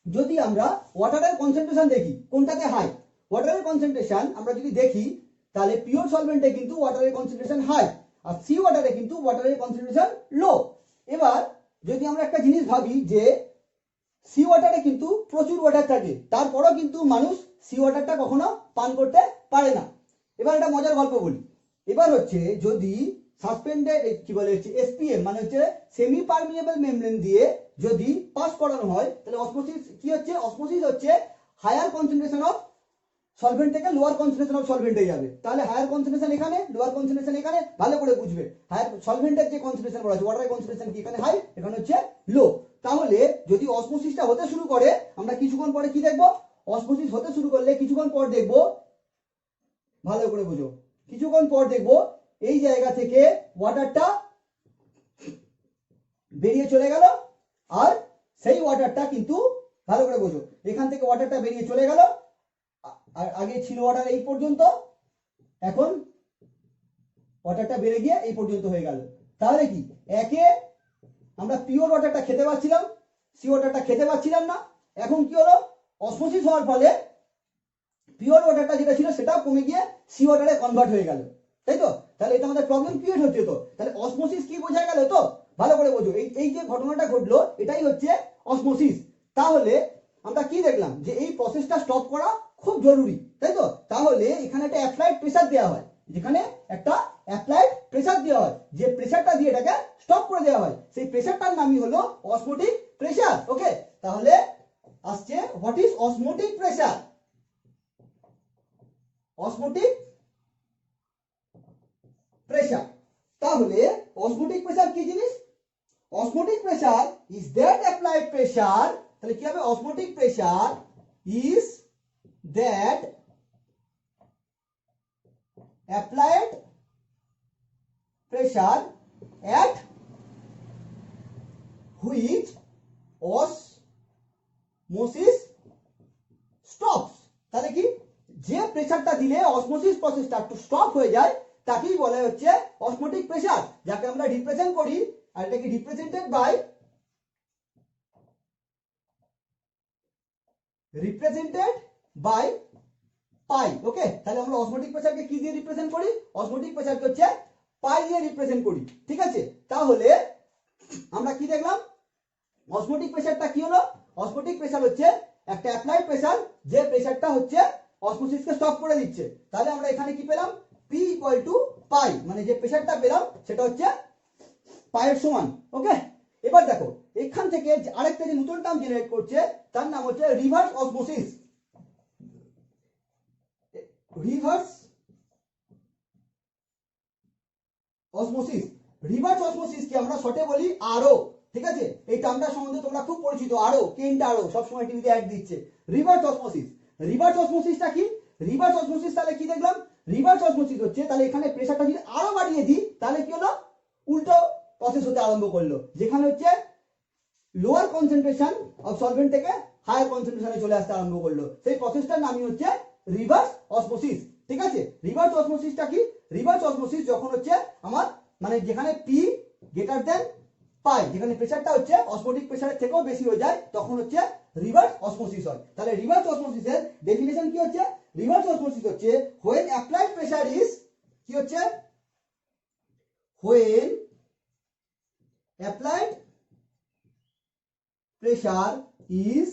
যদি আমরা ওয়াটারের কনসেন্ট্রেশন দেখি কোনটাতে হাই, ওয়াটারের কনসেন্ট্রেশন আমরা যদি দেখি তাহলে পিওর সলভেন্টে কিন্তু ওয়াটারের কনসেন্ট্রেশন হাই, আর সি ওয়াটারে কিন্তু ওয়াটারের কনসেন্ট্রেশন লো। এবার যদি আমরা একটা জিনিস ভাবি যে সি ওয়াটারে কিন্তু প্রচুর ওয়াটার থাকে, তারপরও কিন্তু মানুষ সি ওয়াটারটা কখনো পান করতে পারে না। এবার একটা মজার গল্প বলি। এবার হচ্ছে যদি সাসপেন্ডেড কি বলে হচ্ছে SPM মানে হচ্ছে সেমি পারমিয়েবল মেমব্রেন দিয়ে যদি পাস করানো হয়, তাহলে অসমোসিস কি হচ্ছে? অসমোসিস হচ্ছে হায়ার কনসেন্ট্রেশন অফ সলভেন্ট থেকে লোয়ার কনসেন্ট্রেশন অফ সলভেন্টে যাবে। তাহলে হায়ার কনসেন্ট্রেশন এখানে, লোয়ার কনসেন্ট্রেশন এখানে, ভালো করে বুঝবে। হায়ার সলভেন্টের যে কনসেন্ট্রেশন বলা আছে, ওয়াটারের কনসেন্ট্রেশন কি এখানে হাই, এখানে হচ্ছে লো। তাহলে যদি অসমোসিসটা হতে শুরু করে, আমরা কিছুক্ষণ পরে কি দেখব? অসমোসিস হতে শুরু করলে কিছুক্ষণ পর দেখব, ভালো করে বুঝো, কিছুক্ষণ পর দেখব এই জায়গা থেকে ওয়াটারটা বেরিয়ে চলে গেল, আর সেই ওয়াটারটা কিন্তু ভালো করে বোঝো, এখান থেকে ওয়াটারটা বেরিয়ে চলে গেল, আর আগে ছিল ওয়াটার এই পর্যন্ত, এখন ওয়াটারটা বেড়ে গিয়ে এই পর্যন্ত হয়ে গেল। তাহলে কি একে আমরা পিওর ওয়াটারটা খেতে পাচ্ছিলাম, সি ওয়াটারটা খেতে পাচ্ছিলাম না। এখন কি হলো? অসমোসিস হওয়ার ফলে পিওর ওয়াটারটা যেটা ছিল সেটা কমে গিয়ে সি ওয়াটারে কনভার্ট হয়ে গেল, তাই তো? তাহলে এটা আমাদের প্রবলেম ক্রিয়েট হচ্ছে। তো তাহলে অসমোসিস কি বোঝা গেল? তো ভালো করে বোঝো, এই যে ঘটনাটা ঘটলো এটাই হচ্ছে অসমোসিস। তাহলে আমরা কি দেখলাম? যে এই প্রসেসটা স্টপ করা খুব জরুরি, তাই তো? তাহলে এখানে একটা অ্যাপ্লাইড প্রেসার দেওয়া হয়, যেখানে একটা অ্যাপ্লাইড প্রেসার দেওয়া হয়, যে প্রেসারটা দিয়ে এটাকে স্টপ করে দেওয়া হয়, সেই প্রেসারটার নামই হলো অসমোটিক প্রেসার। ওকে, তাহলে আসছে what is osmotic pressure? Osmotic pressure. তাহলে অসমোটিক প্রেসার কি জিনিস? Osmotic pressure is that applied pressure. তাহলে কি হবে? Osmotic pressure is that applied pressure at which osmosis stops। তাহলে কি, যে প্রেসারটা দিলে অসমোসিস প্রসেসটা একটু স্টপ হয়ে যায় তাকেই বলা হচ্ছে অসমোটিক প্রেসার, যাকে আমরা রিপ্রেজেন্ট করি, আর এটাকে রিপ্রেজেন্টেড বাই পাই। ওকে, তাহলে আমরা অসমোটিক প্রেসারকে কি দিয়ে রিপ্রেজেন্ট করি? অসমোটিক প্রেসারকে হচ্ছে পাই দিয়ে রিপ্রেজেন্ট করি, ঠিক আছে? তাহলে আমরা কি দেখলাম? অসমোটিক প্রেসারটা কি হলো? অসমোটিক প্রেসার হচ্ছে একটা অ্যাপ্লাইড প্রেসার, যে প্রেসারটা হচ্ছে অসমোসিসকে স্টপ করে দিচ্ছে। তাহলে আমরা এখানে কি পেলাম? P ইকুয়াল টু পাই, মানে যে প্রেসারটা পেলাম সেটা হচ্ছে পাইয়ের সমান। ওকে, এবার দেখো এখান থেকে আরেকটা যে নতুন টার্ম জেনারেট করছে তার নাম হচ্ছে reverse osmosis. Reverse osmosis, reverse osmosis কি আমরা শর্টে বলি আরও, ঠিক আছে? এই টার্মটা সম্বন্ধে তোমরা খুব পরিচিত, আরও, কেন্ট আরও, সবসময় টিভিতে অ্যাড দিচ্ছে। রিভার্স অসমোসিস, রিভার্স অসমোসিসটা কি? রিভার্স অসমোসিস তাহলে কি দেখলাম? রিভার্স অসমোসিস হচ্ছে, তাহলে এখানে প্রেসারটা যদি আরো বাড়িয়ে দিই তাহলে কি হলো? উল্টো প্রসেস হতে আরম্ভ করলো, যেখানে হচ্ছে লোয়ার কনসেন্ট্রেশন অফ সলভেন্ট থেকে হায়ার কনসেন্ট্রেশনে চলে আসতে আরম্ভ করলো। সেই প্রসেসটার নামই হচ্ছে রিভার্স অসমোসিস, ঠিক আছে? রিভার্স অসমোসিসটা কি? রিভার্স অসমোসিস যখন হচ্ছে আমার মানে যেখানে P গ্রেটার দেন পাই, যেখানে প্রেসারটা হচ্ছে অসমোটিক প্রেসারের থেকেও বেশি হয়ে যায়, তখন হচ্ছে রিভার্স অসমোসিস হয়। তাহলে রিভার্স অসমোসিসের ডেফিনেশন কি হচ্ছে? রিভার্স অসমোসিস হচ্ছে when applied pressure is কি হচ্ছে? when applied pressure is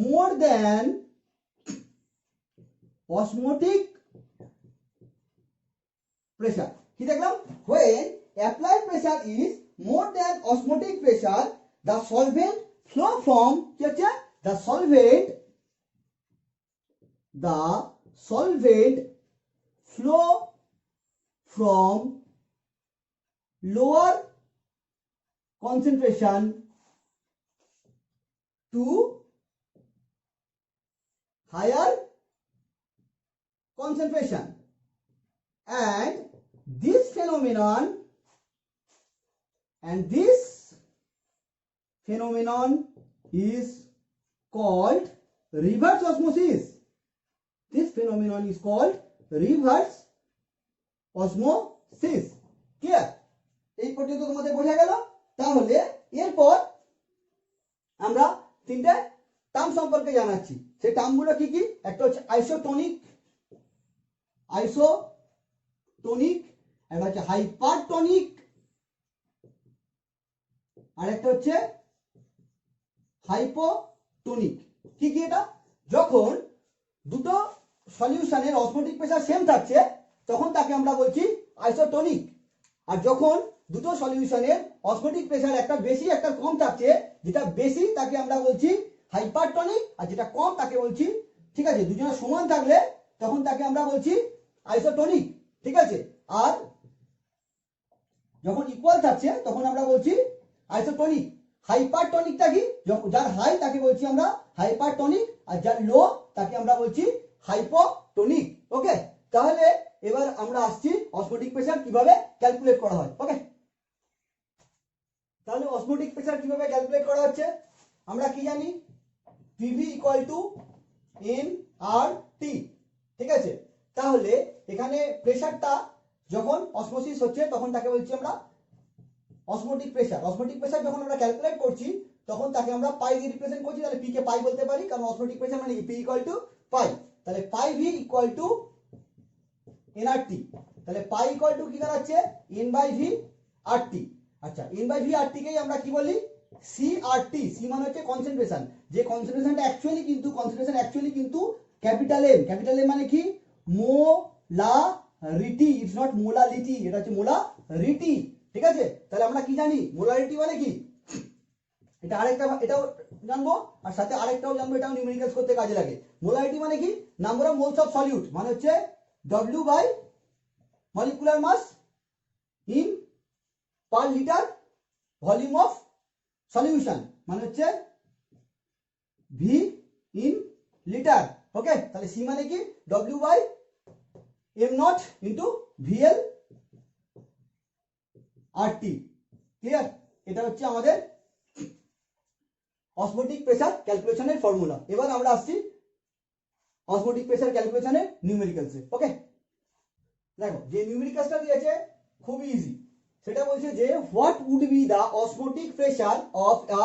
more than osmotic pressure। কি দেখলাম? when applied pressure is more than osmotic pressure, the solvent flow from কি হচ্ছে? the solvent flow from lower concentration to higher concentration, and this phenomenon is called reverse osmosis. This phenomenon is called reverse osmosis. Clear? এই পর্যন্ত তোমাদের বোঝা গেল? তাহলে এরপর আমরা তিনটে টার্ম সম্পর্কে জানাচ্ছি। সেই টার্মগুলো কি কি? একটা হচ্ছে আইসোটোনিক, একটা হচ্ছে হাইপারটোনিক, আর একটা হচ্ছে হাইপোটোনিক। কি কি এটা? যখন দুটো সলিউশনের অসমোটিক প্রেসার সেম থাকছে তখন তাকে আমরা বলছি আইসোটোনিক, আর যখন দুটো সলিউশনের অসমোটিক প্রেসার একটা বেশি একটা কম থাকছে, যেটা বেশি তাকে আমরা বলছি হাইপারটোনিক, আর যেটা কম তাকে বলছি, ঠিক আছে, দুজনের সমান থাকলে তখন তাকে আমরা বলছি আইসোটোনিক। ঠিক আছে, আর যখন ইকুয়াল থাকছে তখন আমরা বলছি আইসোটোনিক। হাইপারটোনিকটা কি? যার হাই তাকে বলছি আমরা হাইপারটোনিক, আর যার লো তাকে আমরা বলছি হাইপোটোনিক। ওকে, তাহলে এবার আমরা আসছি অসমোটিক প্রেসার কিভাবে ক্যালকুলেট করা হয়। ওকে, তাহলে অসমোটিক প্রেসার কিভাবে ক্যালকুলেট করা হচ্ছে? আমরা কি জানি? পিভি ইকুয়াল টু এন আর টি। ঠিক আছে, তাহলে এখানে প্রেসারটা যখন অসমোসিস হচ্ছে তখন তাকে বলছি আমরা অসমোটিক প্রেসার। অসমোটিক প্রেসার যখন আমরা ক্যালকুলেট করছি তখন তাকে আমরা পাই দিয়ে রিপ্রেজেন্ট করছি, তাহলে পি কে পাই বলতে পারি, কারণ অসমোটিক প্রেসার মানে কি? পি ইকুয়াল টু পাই। তাহলে পাই ভি ইকুয়াল টু এন আর টি। তাহলে পাই ইকুয়াল টু কি দাঁড়াচ্ছে? এন বাই ভি আর টি। আচ্ছা, এন বাই ভি আর টি কেই আমরা কি বলি? সি আর টি। সি মানে হচ্ছে কনসেন্ট্রেশন, যে কনসেন্ট্রেশনটা অ্যাকচুয়ালি কিন্তু ক্যাপিটাল এম। ক্যাপিটাল এম মানে কি? মোলারিটি। ইটস নট মোলালিটি, এটা হচ্ছে মোলারিটি। ঠিক আছে, তাহলে আমরা কি জানি? মোলারিটি মানে কি? এটা আরেকটা, এটাও জানবো আর সাথে আরেকটাও জানবো, এটাও নিউমেরিক্যালস করতে কাজে লাগে। মোলারিটি মানে কি? Number of moles of solute, মানে হচ্ছে W by molecular mass in per litre volume of solution, মানে হচ্ছে ভি ইন লিটার। ওকে, তাহলে সি মানে কি? W by M nought into VL R T. Clear? এটা হচ্ছে আমাদের অসমোটিক প্রেসার ক্যালকুলেশনের ফর্মুলা। এবার আমরা আসছি অসমোটিক প্রেসার ক্যালকুলেশনের নিউমেরিক্যালসে। ওকে, দেখো যে নিউমেরিক্যালসটা দিয়েছে খুবই ইজি। সেটা বলছে যে what would be the osmotic pressure of a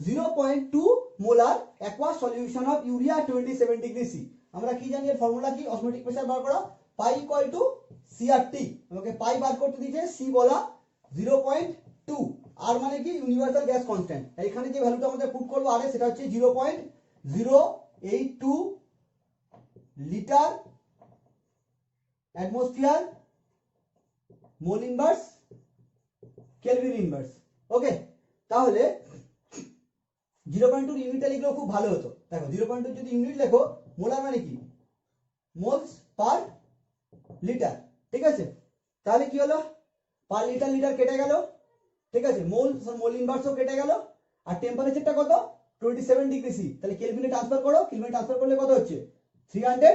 0.2 molar aqueous solution of urea 27 degree C. আমরা কি জানি? এর ফর্মুলা কি? অসমোটিক প্রেসার বার করা, পাই ইকুয়াল টু সি আর টি। আমাকে পাই বার করতে দিয়েছে, সি বলা 0.2, আর মানে কি? Universal gas constant. এখানে যে ভ্যালুটা আমাদের পুট করবো আর সেটা হচ্ছে 0.082 litre atmosphere mole inverse kelvin inverse. Okay, তাহলে 0.2 ইউনিটটা লিখলেও খুব ভালো হতো। দেখো 0.2 যদি ইউনিট লেখো, মোলার মানে কি? Moles per litre. ঠিক আছে, তাহলে কি হলো? পার লিটার লিটার কেটে গেল। ঠিক আছে, মোল ইনভার্সও কেটে গেল, আর টেম্পারেচারটা কত? 27 ডিগ্রি সি। তাহলে কেলভিনে ট্রান্সফার করো, কেলভিনে ট্রান্সফার করলে কত হচ্ছে? 300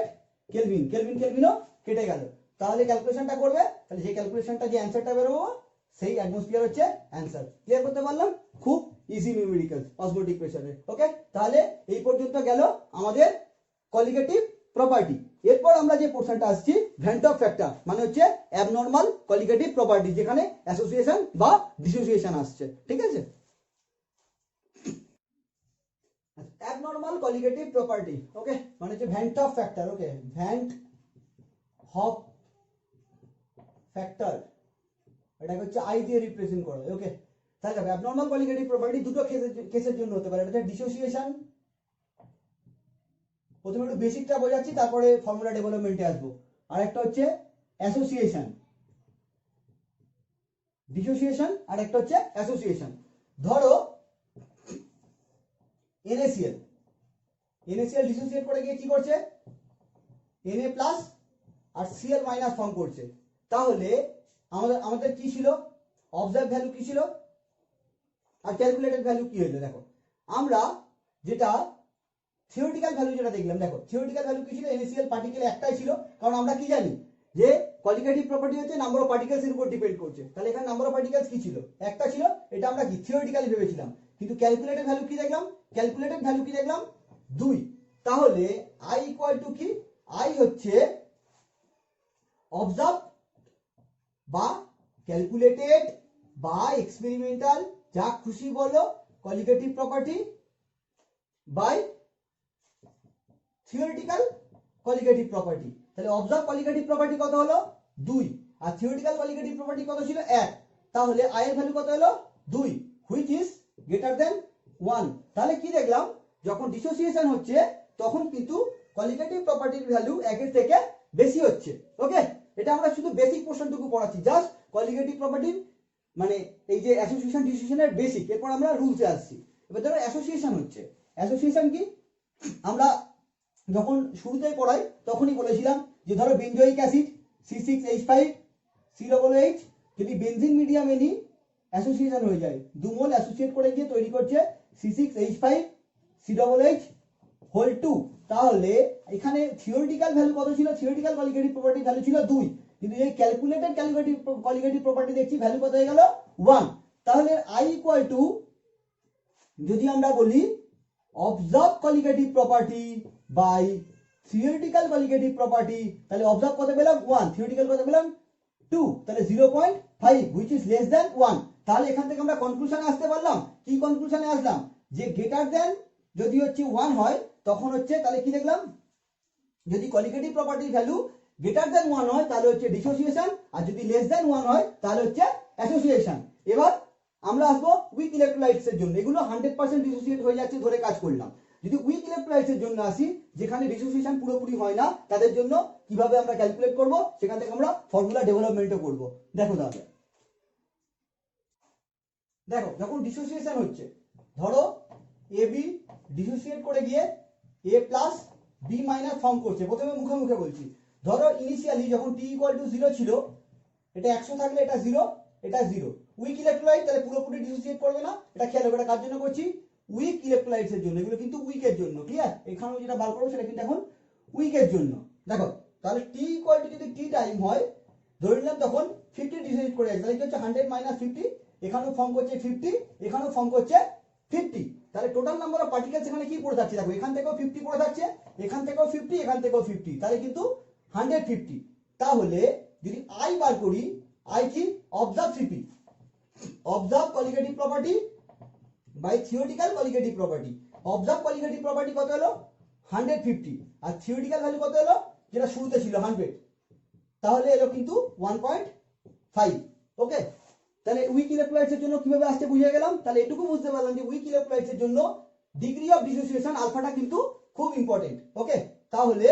কেলভিন। কেলভিনও কেটে গেল। তাহলে ক্যালকুলেশনটা করবে, তাহলে যে ক্যালকুলেশনটা, যে অ্যান্সারটা বেরোবো সেই অ্যাটমসফিয়ার হচ্ছে অ্যান্সার। ক্লিয়ার করতে পারলাম? খুব ইজি নিউমেরিক্যালস অসমোটিক প্রেসারে। ওকে, তাহলে এই পর্যন্ত গেল আমাদের কলিগেটিভ প্রপার্টি। এরপর আমরা যে পোর্শনটা আসছি ভ্যান টক ফ্যাক্টর, মানে হচ্ছে অ্যাবনর্মাল কলিগেটিভ প্রপার্টি, যেখানে অ্যাসোসিয়েশন বা ডিসোসিয়েশন আসছে। ঠিক আছে, অ্যাবনর্মাল কলিগেটিভ প্রপার্টি। ওকে, মানে হচ্ছে ভ্যান টক ফ্যাক্টর। ওকে, ভ্যান হক ফ্যাক্টর, এটাকে হচ্ছে আই দিয়ে রিপ্রেজেন্ট করা হয়। ওকে, তাহলে দেখো অ্যাবনর্মাল কলিগেটিভ প্রপার্টি দুটো কেসের জন্য হতে পারে। এটা হচ্ছে ডিসোসিয়েশন। প্রথমে একটু বেসিকটা বোঝাচ্ছি, তারপরে ফর্মুলা ডেভেলপমেন্টে আসবো। আর একটা হচ্ছে অ্যাসোসিয়েশন। ডিসোসিয়েশন আর একটা হচ্ছে অ্যাসোসিয়েশন। ধরো NaCl ডিসোসিয়েট করে গিয়ে কি করছে? Na প্লাস আর Cl মাইনাস ফর্ম করছে। তাহলে আমাদের কি ছিল? অবজার্ভ ভ্যালু কি ছিল আর ক্যালকুলেটেড ভ্যালু কি হলো? দেখো আমরা যেটা থিওরিটিক্যাল ভ্যালু যেটা দেখলাম, দেখো থিওরিটিক্যাল ভ্যালু কি ছিল? NaCl পার্টিকেল একটাই ছিল, কারণ আমরা কি জানি যে কলিগেটিভ প্রপার্টি হচ্ছে নাম্বার অফ পার্টিকেলস এর উপর ডিপেন্ড করছে। তাহলে এখানে নাম্বার অফ পার্টিকেলস কি ছিল? একটা ছিল। এটা আমরা কি থিওরিটিক্যালি ভেবেছিলাম, কিন্তু ক্যালকুলেটেড ভ্যালু কি দেখলাম? ক্যালকুলেটেড ভ্যালু কি দেখলাম 2। তাহলে i ইকুয়াল টু কি, i হচ্ছে অবজার্ভ বা ক্যালকুলেটেড বা এক্সপেরিমেন্টাল, যা খুশি বলো, colligative property by theoretical colligative property. তাহলে অবজার্ভ কলিগেটিভ প্রপার্টি কত হলো 2 আর থিওরিটিক্যাল কলিগেটিভ প্রপার্টি কত ছিল 1। তাহলে i এর ভ্যালু কত হলো 2 হুইচ ইজ গ্রেটার দেন 1। তাহলে কি দেখলাম, যখন ডিসোসিয়েশন হচ্ছে তখন কিন্তু কলিগেটিভ প্রপার্টির ভ্যালু 1 এর থেকে বেশি হচ্ছে। ওকে, এটা আমরা শুধু বেসিক পোর্শনটুকু পড়াচ্ছি, জাস্ট কলিগেটিভ প্রপার্টির মানে এই যে অ্যাসোসিয়েশন ডিসোসিয়েশনের বেসিক। এরপর আমরা রুলসে আসছি। এবার ধরো অ্যাসোসিয়েশন হচ্ছে, অ্যাসোসিয়েশন কি আমরা যখন শুরুতেই পড়াই তখনই বলেছিলাম যে ধরো বেনজোইক অ্যাসিড C6H5COOH যদি বেনজিন মিডিয়ামে নিই অ্যাসোসিয়েশন হয়ে যায়, 2 মোল অ্যাসোসিয়েট করে গিয়ে তৈরি করছে C6H5COOH2। তাহলে এখানে থিওরিটিক্যাল ভ্যালু কত ছিল, থিওরিটিক্যাল কলিগেটিভ প্রপার্টি ভ্যালু ছিল 2, কিন্তু এই ক্যালকুলেটেড কলিগেটিভ প্রপার্টি দেখছি ভ্যালু কত হয়ে গেল 1। তাহলে i ইকুয়াল টু যদি আমরা বলি observe colligative property by theoretical colligative property, তাহলে অবজার্ভ কত পেলাম 1, থিওরিটিক্যাল কত পেলাম 2, তাহলে 0.5 which is less than 1। তাহলে এখান থেকে আমরা কনক্লুশনে আসতে পারলাম। কি কনক্লুশনে আসলাম, যে গ্রেটার দেন যদি হচ্ছে 1 হয় তখন হচ্ছে, তাহলে কি দেখলাম, যদি কলিগেটিভ প্রপার্টির ভ্যালু গ্রেটার দেন 1 হয় তাহলে হচ্ছে ডিসোসিয়েশন, আর যদি লেস দেন 1 হয় তাহলে হচ্ছে অ্যাসোসিয়েশন। এবার আমরা আসবো উইক ইলেক্ট্রোলাইটস এর জন্য। এগুলো 100% ডিসোসিয়েট হয়ে যাচ্ছে ধরে কাজ করলাম। যদি উইক ইলেক্ট্রোলাইটস এর জন্য আসি, যেখানে ডিসোসিয়েশন পুরোপুরি হয় না, তাদের জন্য কিভাবে আমরা ক্যালকুলেট করব, সেখান থেকে আমরা ফর্মুলা ডেভেলপমেন্টও করব। দেখো তাহলে, দেখো যখন ডিসোসিয়েশন হচ্ছে, ধরো AB ডিসোসিয়েট করে গিয়ে A plus B minus form করছে। প্রথমে মুখে মুখে বলছি, ধরো ইনিশিয়ালি যখন t ইকুয়াল টু 0 ছিল, এটা 100 থাকলে এটা 0, এটা 0। উইক ইলেক্ট্রোলাইট তাহলে পুরোপুরি ডিসোসিয়েট করবে না, এটা খেয়াল হবে। এটা কার জন্য করছি, উইক ইলেক্ট্রোলাইটস এর জন্য। এগুলো কিন্তু উইকের জন্য, ক্লিয়ার? এখানেও যেটা বার করবো সেটা কিন্তু এখন উইকের জন্য। দেখো তাহলে t ইকুয়াল টু যদি t টাইম হয়, ধরে নিলাম তখন 50 ডিসোসিয়েট করে যাচ্ছে, তাহলে কি হচ্ছে 100 মাইনাস 50, এখানেও ফর্ম করছে 50, এখানেও ফর্ম করছে 50। তাহলে টোটাল নাম্বার অফ পার্টিকেলস এখানে কি পড়ে থাকছে, দেখো এখান থেকেও 50 পড়ে থাকছে, এখান থেকেও 50, এখান থেকেও 50, তাহলে কিন্তু 150। তাহলে যদি i বার করি, i কি observe CP, observe colligative property by theoretical colligative property. Observe colligative property কত হলো 150, আর থিওরিটিক্যাল ভ্যালু কত হলো, যেটা শুরুতে ছিল 100, তাহলে এলো কিন্তু 1.5। ওকে, তাহলে উইক ইলেক্ট্রোলাইটস এর জন্য কিভাবে আসছে বুঝে গেলাম। তাহলে এটুকু বুঝতে পারলাম যে উইক ইলেক্ট্রোলাইটস এর জন্য ডিগ্রি অফ ডিসোসিয়েশন আলফাটা কিন্তু খুব ইম্পর্টেন্ট। ওকে, তাহলে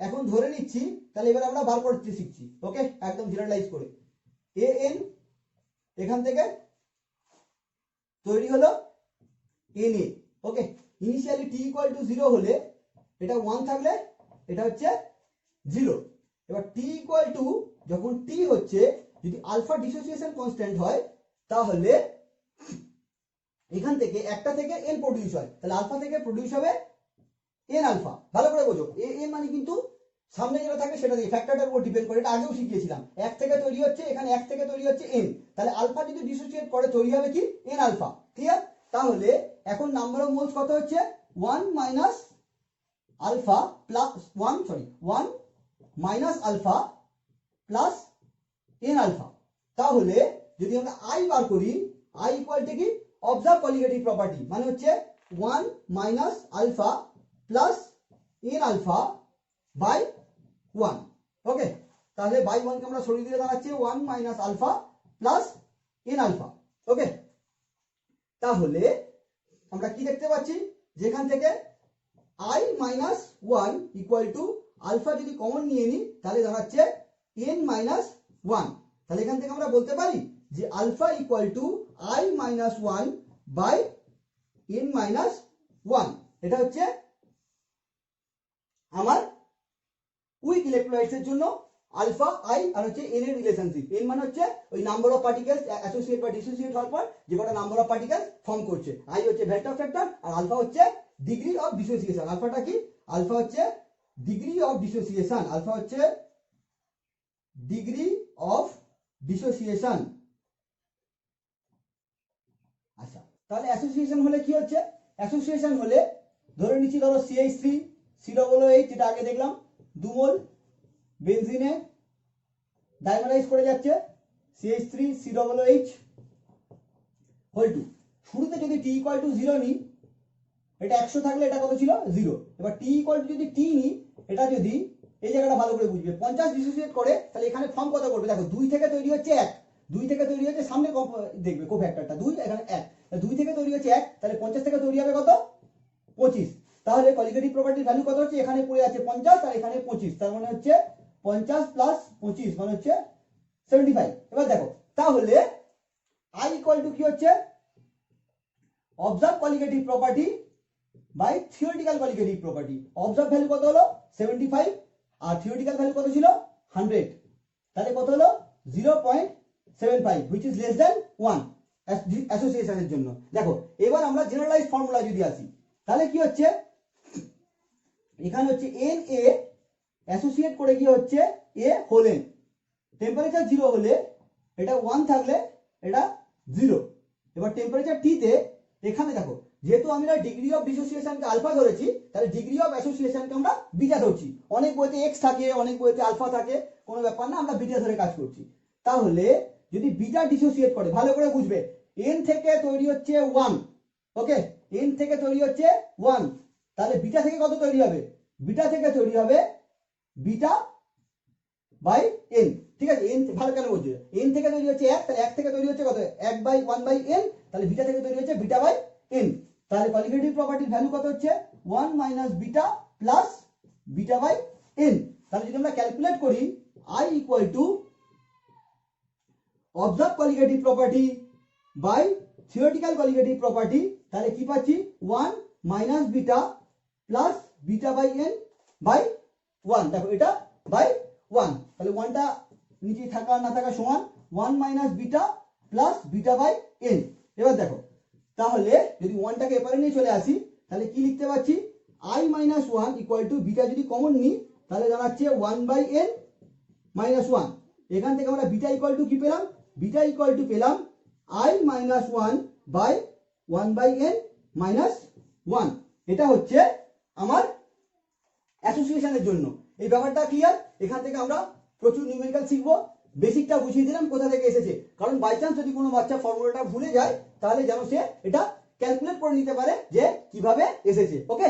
এখন ধরে নিচ্ছি, তাহলে এবার আমরা বার করতে শিখছি। ওকে, একদম জেনারেলাইজ করে an এখান থেকে তৈরি হলো na। Okay, initially t equal to 0 হলে এটা 1 থাকলে এটা হচ্ছে 0। এবার t ইকুয়াল টু যখন t হচ্ছে, যদি আলফা ডিসোসিয়েশন কনস্ট্যান্ট হয়, তাহলে এখান থেকে একটা থেকে n প্রোডিউস হয়, তাহলে আলফা থেকে প্রোডিউস হবে n আলফা। ভালো করে বোঝো, n মানে কিন্তু সামনে যেটা থাকে সেটা দিয়ে ফ্যাক্টরটার উপর ডিপেন্ড করে, এটা আগেও শিখিয়েছিলাম। 1 থেকে তৈরি হচ্ছে, এখানে 1 থেকে তৈরি হচ্ছে n, তাহলে আলফা যদি ডিসোসিয়েট করে তৈরি হবে কি n আলফা। ক্লিয়ার? তাহলে এখন নাম্বার অফ মোলস কত হচ্ছে 1 minus alpha plus 1 minus alpha plus n alpha. তাহলে যদি আমরা i বার করি, i ইকুয়াল টু কি অবজার্ভ কলিগেটিভ প্রপার্টি, মানে হচ্ছে 1 minus alpha plus n alpha by 1। Okay, তাহলে বাই 1 কে আমরা সরিয়ে দিলে দাঁড়াচ্ছে 1 minus alpha plus n alpha. Okay, তাহলে আমরা কি দেখতে পাচ্ছি, যেখান থেকে i minus 1 equal to alpha যদি কমন নিয়ে নিই তাহলে দাঁড়াচ্ছে n মাইনাস 1। তাহলে এখান থেকে আমরা বলতে পারি যে alpha equal to i minus 1 by n minus 1। এটা হচ্ছে আমার উইক ইলেক্ট্রোলাইটস এর জন্য আলফা i আর হচ্ছে n এর রিলেশনশিপ। n মানে হচ্ছে ওই নাম্বার অফ পার্টিকেলস অ্যাসোসিয়েট বা ডিসোসিয়েট হওয়ার পর যে কটা নাম্বার অফ পার্টিকেলস ফর্ম করছে। i হচ্ছে ভেক্টর ফ্যাক্টর, আর আলফা হচ্ছে ডিগ্রি অফ ডিসোসিয়েশন। আলফাটা কি, আলফা হচ্ছে ডিগ্রি অফ ডিসোসিয়েশন, আলফা হচ্ছে ডিগ্রি অফ ডিসোসিয়েশন। আচ্ছা, তাহলে অ্যাসোসিয়েশন হলে কি হচ্ছে, অ্যাসোসিয়েশন হলে ধরে নিচ্ছি ধরো CH3 COOH, যেটা আগে দেখলাম 2 মোল বেনজিনে ডাইমারাইজ করে যাচ্ছে CH3 COOH হোল টু। শুরুতে যদি T ইকুয়াল টু 0 নিই, এটা 100 থাকলে এটা কত ছিল 0। এবার T ইকুয়াল টু যদি T নিই, এটা যদি এই জায়গাটা ভালো করে বুঝবে 50 ডিসোসিয়েট করে, তাহলে এখানে ফর্ম কত করবে দেখো, 2 থেকে তৈরি হচ্ছে 1, 2 থেকে তৈরি হচ্ছে সামনে দেখবে কোফ্যাক্টরটা 2, এখানে 1, 2 থেকে তৈরি হচ্ছে 1, তাহলে 50 থেকে তৈরি হবে কত 25। তাহলে কলিগেটিভ প্রপার্টির ভ্যালু কত হচ্ছে, এখানে পড়ে আছে 50 আর এখানে 25, তার মানে হচ্ছে 50 প্লাস 25 মানে হচ্ছে 75। এবার দেখো তাহলে I ইকুয়াল টু কি হচ্ছে, observe colligative property by theoretical colligative property. Observe value কত হলো 75 আর থিওরিটিক্যাল ভ্যালু কত ছিল 100, তাহলে কত হলো 0.75 which is less than 1 অ্যাসোসিয়েশনের জন্য। দেখো এবার আমরা জেনারেলাইজ ফর্মুলা যদি আসি, তাহলে কি হচ্ছে, এখানে হচ্ছে Na অ্যাসোসিয়েট করে কি হচ্ছে A হোল n, টেম্পারেচার 0 হলে এটা 1 থাকলে এটা 0। এবার টেম্পারেচার T তে এখানে দেখো, যেহেতু আমরা ডিগ্রি অফ ডিসোসিয়েশনকে আলফা ধরেছি, তাহলে ডিগ্রি অফ অ্যাসোসিয়েশনকে আমরা বিটা ধরছি। অনেক বইতে এক্স থাকে, অনেক বইতে আলফা থাকে, কোনো ব্যাপার না, আমরা বিটা ধরে কাজ করছি। তাহলে যদি বিটা ডিসোসিয়েট করে, ভালো করে বুঝবে, n থেকে তৈরি হচ্ছে 1, ওকে, n থেকে তৈরি হচ্ছে 1, তাহলে বিটা থেকে কত তৈরি হবে, বিটা থেকে তৈরি হবে বিটা বাই n, ঠিক আছে। n ভালো কেন বলছো, n থেকে তৈরি হচ্ছে 1, তাহলে 1 থেকে তৈরি হচ্ছে কত 1 বাই 1 বাই n, তাহলে বিটা থেকে তৈরি হচ্ছে বিটা বাই n। তাহলে কলিগেটিভ প্রপার্টির ভ্যালু কত হচ্ছে 1 minus beta plus beta by n। তাহলে যদি আমরা ক্যালকুলেট করি I equal to observe colligative property by theoretical colligative property, তাহলে কি পাচ্ছি 1 minus beta plus beta by n by 1। দেখো এটা বাই 1, তাহলে 1টা নিচে থাকা না থাকা সমান 1 minus beta plus beta by n। এবার দেখো তাহলে যদি 1টাকে এপারে নিয়ে চলে আসি, তাহলে কি লিখতে পাচ্ছি I minus 1 equal two beta যদি কমন নিই, তাহলে দাঁড়াচ্ছে 1 বাই n মাইনাস 1। এখান থেকে আমরা বিটা ইকুয়াল টু কি পেলাম, বিটা ইকুয়াল টু পেলাম I minus 1 by 1 by n minus 1। এটা হচ্ছে আমার অ্যাসোসিয়েশনের জন্য। এই ব্যাপারটা ক্লিয়ার? এখান থেকে আমরা প্রচুর নিউমেরিক্যাল শিখবো। বেসিকটা বুঝিয়ে দিলাম কোথা থেকে এসেছে, কারণ বাই চান্স যদি কোনো বাচ্চা ফর্মুলাটা ভুলে যায়, তাহলে যেন সে এটা ক্যালকুলেট করে নিতে পারে যে কিভাবে এসেছে। ওকে,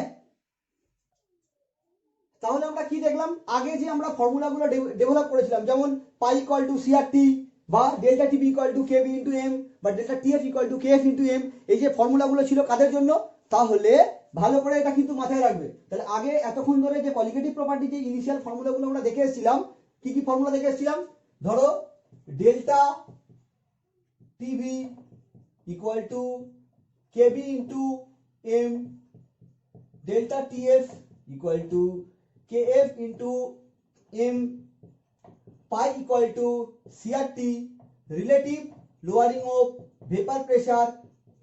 তাহলে আমরা কি দেখলাম, আগে যে আমরা ফর্মুলাগুলো ডেভেলপ করেছিলাম, যেমন পাই ইকুয়াল টু সিআরটি বা delta TB equal to KB into M বা delta TF equal to KF into M, এই যে ফর্মুলাগুলো ছিল কাদের জন্য, তাহলে ভালো করে এটা কিন্তু মাথায় রাখবে। তাহলে আগে এতক্ষণ ধরে যে কলিগেটিভ প্রপার্টি যে ইনিশিয়াল ফর্মুলাগুলো আমরা দেখে এসেছিলাম, কি কি ফর্মুলা দেখে এসেছিলাম, ধরো delta TB equal to KB into m, delta TF equal to KF into m, pi equal to CRT, relative lowering of vapour pressure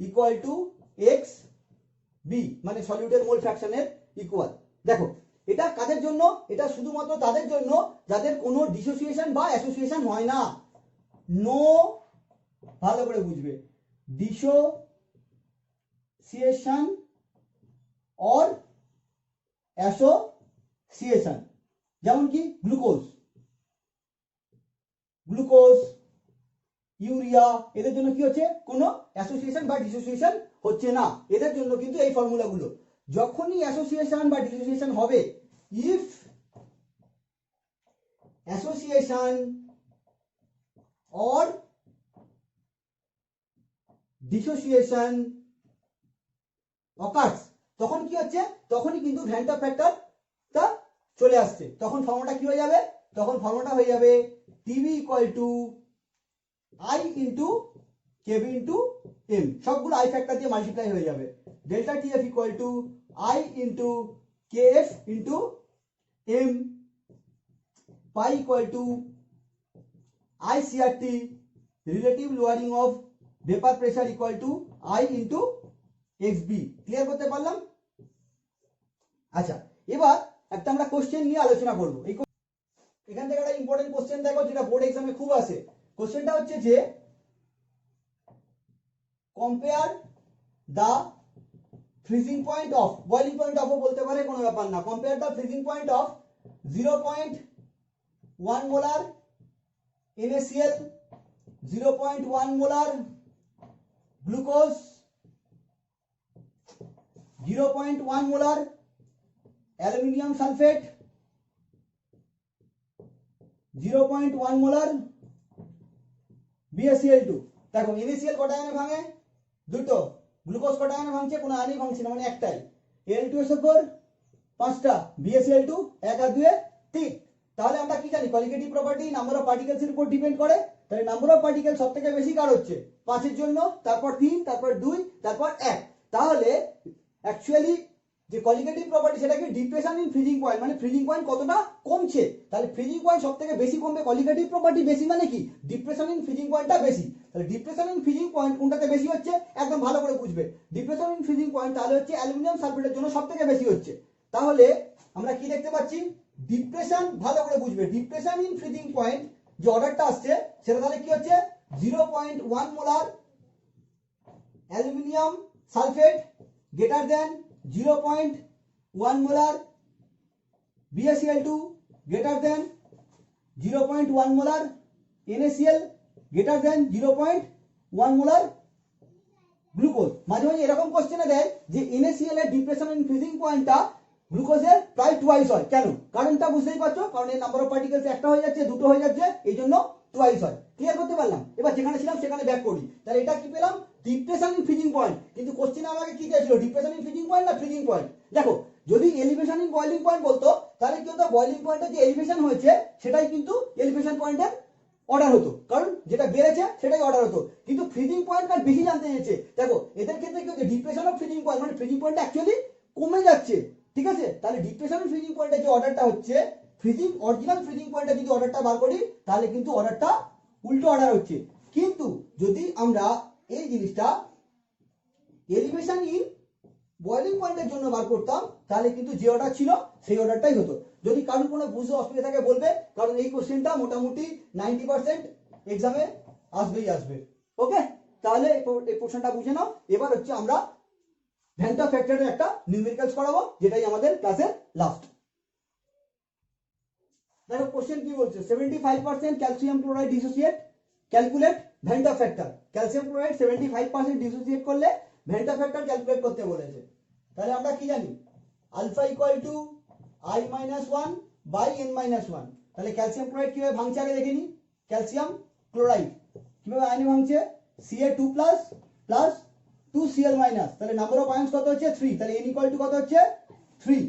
equal to X B, মানে সলিউটের মোল ফ্র্যাকশনের ইকুয়াল। দেখো এটা কাদের জন্য, এটা শুধুমাত্র তাদের জন্য যাদের কোনো ডিসোসিয়েশন বা অ্যাসোসিয়েশন হয় না। নো, ভালো করে বুঝবে, ডিসোসিয়েশন অর অ্যাসোসিয়েশন, যেমন কি গ্লুকোজ, ইউরিয়া, এদের জন্য কি হচ্ছে, কোনো অ্যাসোসিয়েশন বা ডিসোসিয়েশন হচ্ছে না, এদের জন্য কিন্তু এই ফর্মুলাগুলো। যখনই অ্যাসোসিয়েশন বা ডিসোসিয়েশন হবে, if association or dissociation occurs, তখন কি হচ্ছে, তখনই কিন্তু ভ্যান্টা ফ্যাক্টরটা চলে আসছে। তখন ফর্মুলাটা কি হয়ে যাবে, তখন ফর্মুলাটা হয়ে যাবে TB equal to I into KB into m, সবগুলো আই ফ্যাক্টর দিয়ে মাল্টিপ্লাই হয়ে যাবে। Delta TF equal to I into KF into m, pi equal to I CRT, relative lowering of vapour pressure equal to I into X B. Clear করতে পারলাম? আচ্ছা, এবার একটা আমরা কোশ্চেন নিয়ে আলোচনা করবো। এখান থেকে একটা ইম্পর্টেন্ট কোশ্চেন দেখো, যেটা বোর্ড এক্সামে খুব আসে। কোশ্চেনটা হচ্ছে যে compare the freezing point of, boiling point অফও বলতে পারে, কোনো ব্যাপার না। Compare the freezing point of 0.1 molar NaCl, 0.1 molar glucose, 0.1 molar aluminium sulphate, 0.1 molar BaCl2। দেখো NaCl কটা আয়নে ভাঙে? দুটো। গ্লুকোজ কটা আয়নে ভাঙছে? কোনো আয়নই ভাঙছে না, মানে একটাই। Al2SO4 পাঁচটা, BaCl2 1 আর 2 3। তাহলে আমরা কি জানি, colligative property number of particles এর উপর ডিপেন্ড করে। তাহলে নাম্বার অফ পার্টিকেল সবথেকে বেশি কার হচ্ছে? 5 এর জন্য, তারপর 3, তারপর 2, তারপর 1। তাহলে অ্যাকচুয়ালি যে কলিগেটিভ প্রপার্টি সেটা কি ডিপ্রেশন ইন ফ্রিজিং পয়েন্ট, মানে ফ্রিজিং পয়েন্ট কতটা কমছে। তাহলে ফ্রিজিং পয়েন্ট সবথেকে বেশি কমবে, কলিগেটিভ প্রপার্টি বেশি মানে কি ডিপ্রেশন ইন ফ্রিজিং পয়েন্টটা বেশি। তাহলে ডিপ্রেশন ইন ফ্রিজিং পয়েন্ট কোনটাতে বেশি হচ্ছে একদম ভালো করে বুঝবে। ডিপ্রেশন ইন ফ্রিজিং পয়েন্ট তাহলে হচ্ছে অ্যালুমিনিয়াম সালফেটের জন্য সবথেকে বেশি হচ্ছে। তাহলে আমরা কি দেখতে পাচ্ছি, ডিপ্রেশন, ভালো করে বুঝবে, ডিপ্রেশন ইন ফ্রিজিং পয়েন্ট যে অর্ডারটা আসছে সেটা তাহলে কি হচ্ছে 0.1 molar aluminium sulphate greater than 0.1 molar BaCl2 greater than 0.1 molar NaCl greater than 0.1 molar glucose. মাঝে মাঝে এরকম কোশ্চেনে দেয় যে NaCl এর ডিপ্রেশন ইন ফ্রিজিং পয়েন্টটা গ্লুকোজের প্রায় টুয়াইস হয়। কেন? কারণটা বুঝতেই পারছো, কারণ এর নাম্বার অফ পার্টিকেলস একটা হয়ে যাচ্ছে, দুটো হয়ে যাচ্ছে, এই জন্য টুয়াইস হয়। ক্লিয়ার করতে পারলাম? এবার যেখানে ছিলাম সেখানে ব্যাক করি। তাহলে এটা কি পেলাম? Depression in freezing point. কিন্তু কোশ্চেনে আমাকে কি দিয়েছিল, ডিপ্রেশন ইন ফ্রিজিং পয়েন্ট না ফ্রিজিং পয়েন্ট? দেখো, যদি এলিভেশন ইন বয়লিং পয়েন্ট বলতো তাহলে কি হতো, বয়লিং পয়েন্টের যে এলিভেশন হয়েছে সেটাই কিন্তু এলিভেশন পয়েন্টের অর্ডার হতো, কারণ যেটা বেড়েছে সেটাই অর্ডার হতো। কিন্তু ফ্রিজিং পয়েন্টটা বেশি জানতে চেয়েছে। দেখো এদের ক্ষেত্রে কি হচ্ছে, ডিপ্রেশন অফ ফ্রিজিং পয়েন্ট মানে ফ্রিজিং পয়েন্টটা অ্যাকচুয়ালি কমে যাচ্ছে। ঠিক আছে, তাহলে ডিপ্রেশন অফ ফ্রিজিং পয়েন্টের যে অর্ডারটা হচ্ছে, ফ্রিজিং অরিজিনাল ফ্রিজিং পয়েন্টে যদি অর্ডারটা বার করি তাহলে কিন্তু অর্ডারটা উল্টো অর্ডার হচ্ছে। কিন্তু যদি আমরা এই জিনিসটা এলিভেশন ইন বয়লিং পয়েন্টের জন্য বার করতাম তাহলে কিন্তু যে অর্ডার ছিল সেই অর্ডারটাই হতো। যদি কারোর কোনো বুঝতে অসুবিধা থাকে বলবে, কারণ এই কোশ্চেনটা মোটামুটি 90% এক্সামে আসবেই আসবে। ওকে, তাহলে এই কোশ্চেনটা বুঝে নাও। এবার হচ্ছে আমরা ভ্যান্টা ফ্যাক্টরের একটা নিউমেরিক্যালস করাবো, যেটাই আমাদের ক্লাসের লাস্ট। দেখো কোশ্চেন কি বলছে, 75% calcium chloride dissociate, calculate van't factor. Calcium chloride 75% dissociate করলে ভ্যান্টা ফ্যাক্টর ক্যালকুলেট করতে বলেছে। তাহলে আমরা কি জানি, alpha equal two I-1 by N-1। তাহলে ক্যালসিয়াম ক্লোরাইড কিভাবে ভাঙছে আগে দেখে নি। ক্যালসিয়াম ক্লোরাইড কিভাবে আয়নে ভাঙছে, Ca2 plus plus 2Cl minus. তাহলে নাম্বার অফ আয়ন্স কত হচ্ছে 3। তাহলে N ইকুয়াল টু কত হচ্ছে 3।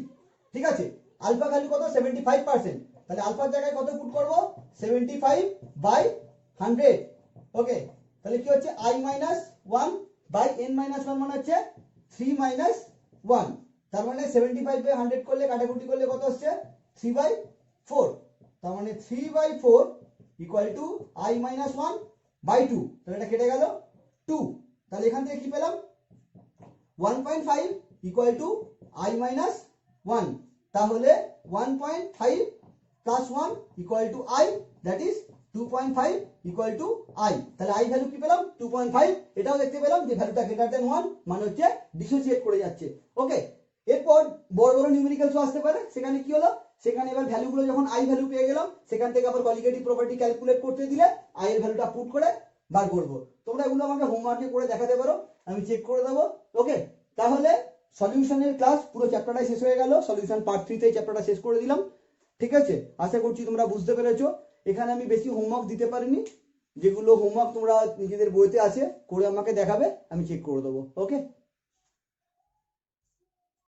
ঠিক আছে, আলফা ভ্যালু কত 75%। তাহলে আলফার জায়গায় কত পুট করব 75 বাই 100। ওকে, তাহলে কি হচ্ছে I-1 বাই N-1 মানে হচ্ছে 3 মাইনাস 1। তার মানে 75 বাই 100 করলে কাটাকুটি করলে কত আসছে 3/4। তার মানে 3/4 ইকুয়াল টু I-1 বাই 2। তাহলে এটা কেটে গেল 2। তাহলে এখান থেকে কি পেলাম 1.5 ইকুয়াল টু I-1। তাহলে 1.5 plus 1 equal to I, that is 2.5 equal to I। তাহলে I ভ্যালু কি পেলাম 2.5। এটাও দেখতে পেলাম যে ভ্যালুটা গ্রেটার দেন 1, মানে হচ্ছে ডিসোসিয়েট করে যাচ্ছে। ওকে, এরপর বড় বড় নিউমেরিক্যালসও আসতে পারে। সেখানে কি হলো, সেখানে এবার ভ্যালুগুলো যখন I ভ্যালু পেয়ে গেলাম, সেখান থেকে আবার কলিগেটিভ প্রপার্টি ক্যালকুলেট করতে দিলে I এর ভ্যালুটা পুট করে বার করব। তোমরা এগুলো আমাকে হোমওয়ার্কে করে দেখাতে পারো, আমি চেক করে দেবো। ওকে, তাহলে সলিউশনের ক্লাস পুরো চ্যাপ্টারটাই শেষ হয়ে গেল। সলিউশন পার্ট 3 তে চ্যাপ্টারটা শেষ করে দিলাম। ঠিক আছে, আশা করছি তোমরা বুঝতে পেরেছো। এখানে আমি বেশি হোমওয়ার্ক দিতে পারিনি, যেগুলো হোমওয়ার্ক তোমরা নিজেদের বইতে আছে করে আমাকে দেখাবে, আমি চেক করে দেবো। ওকে।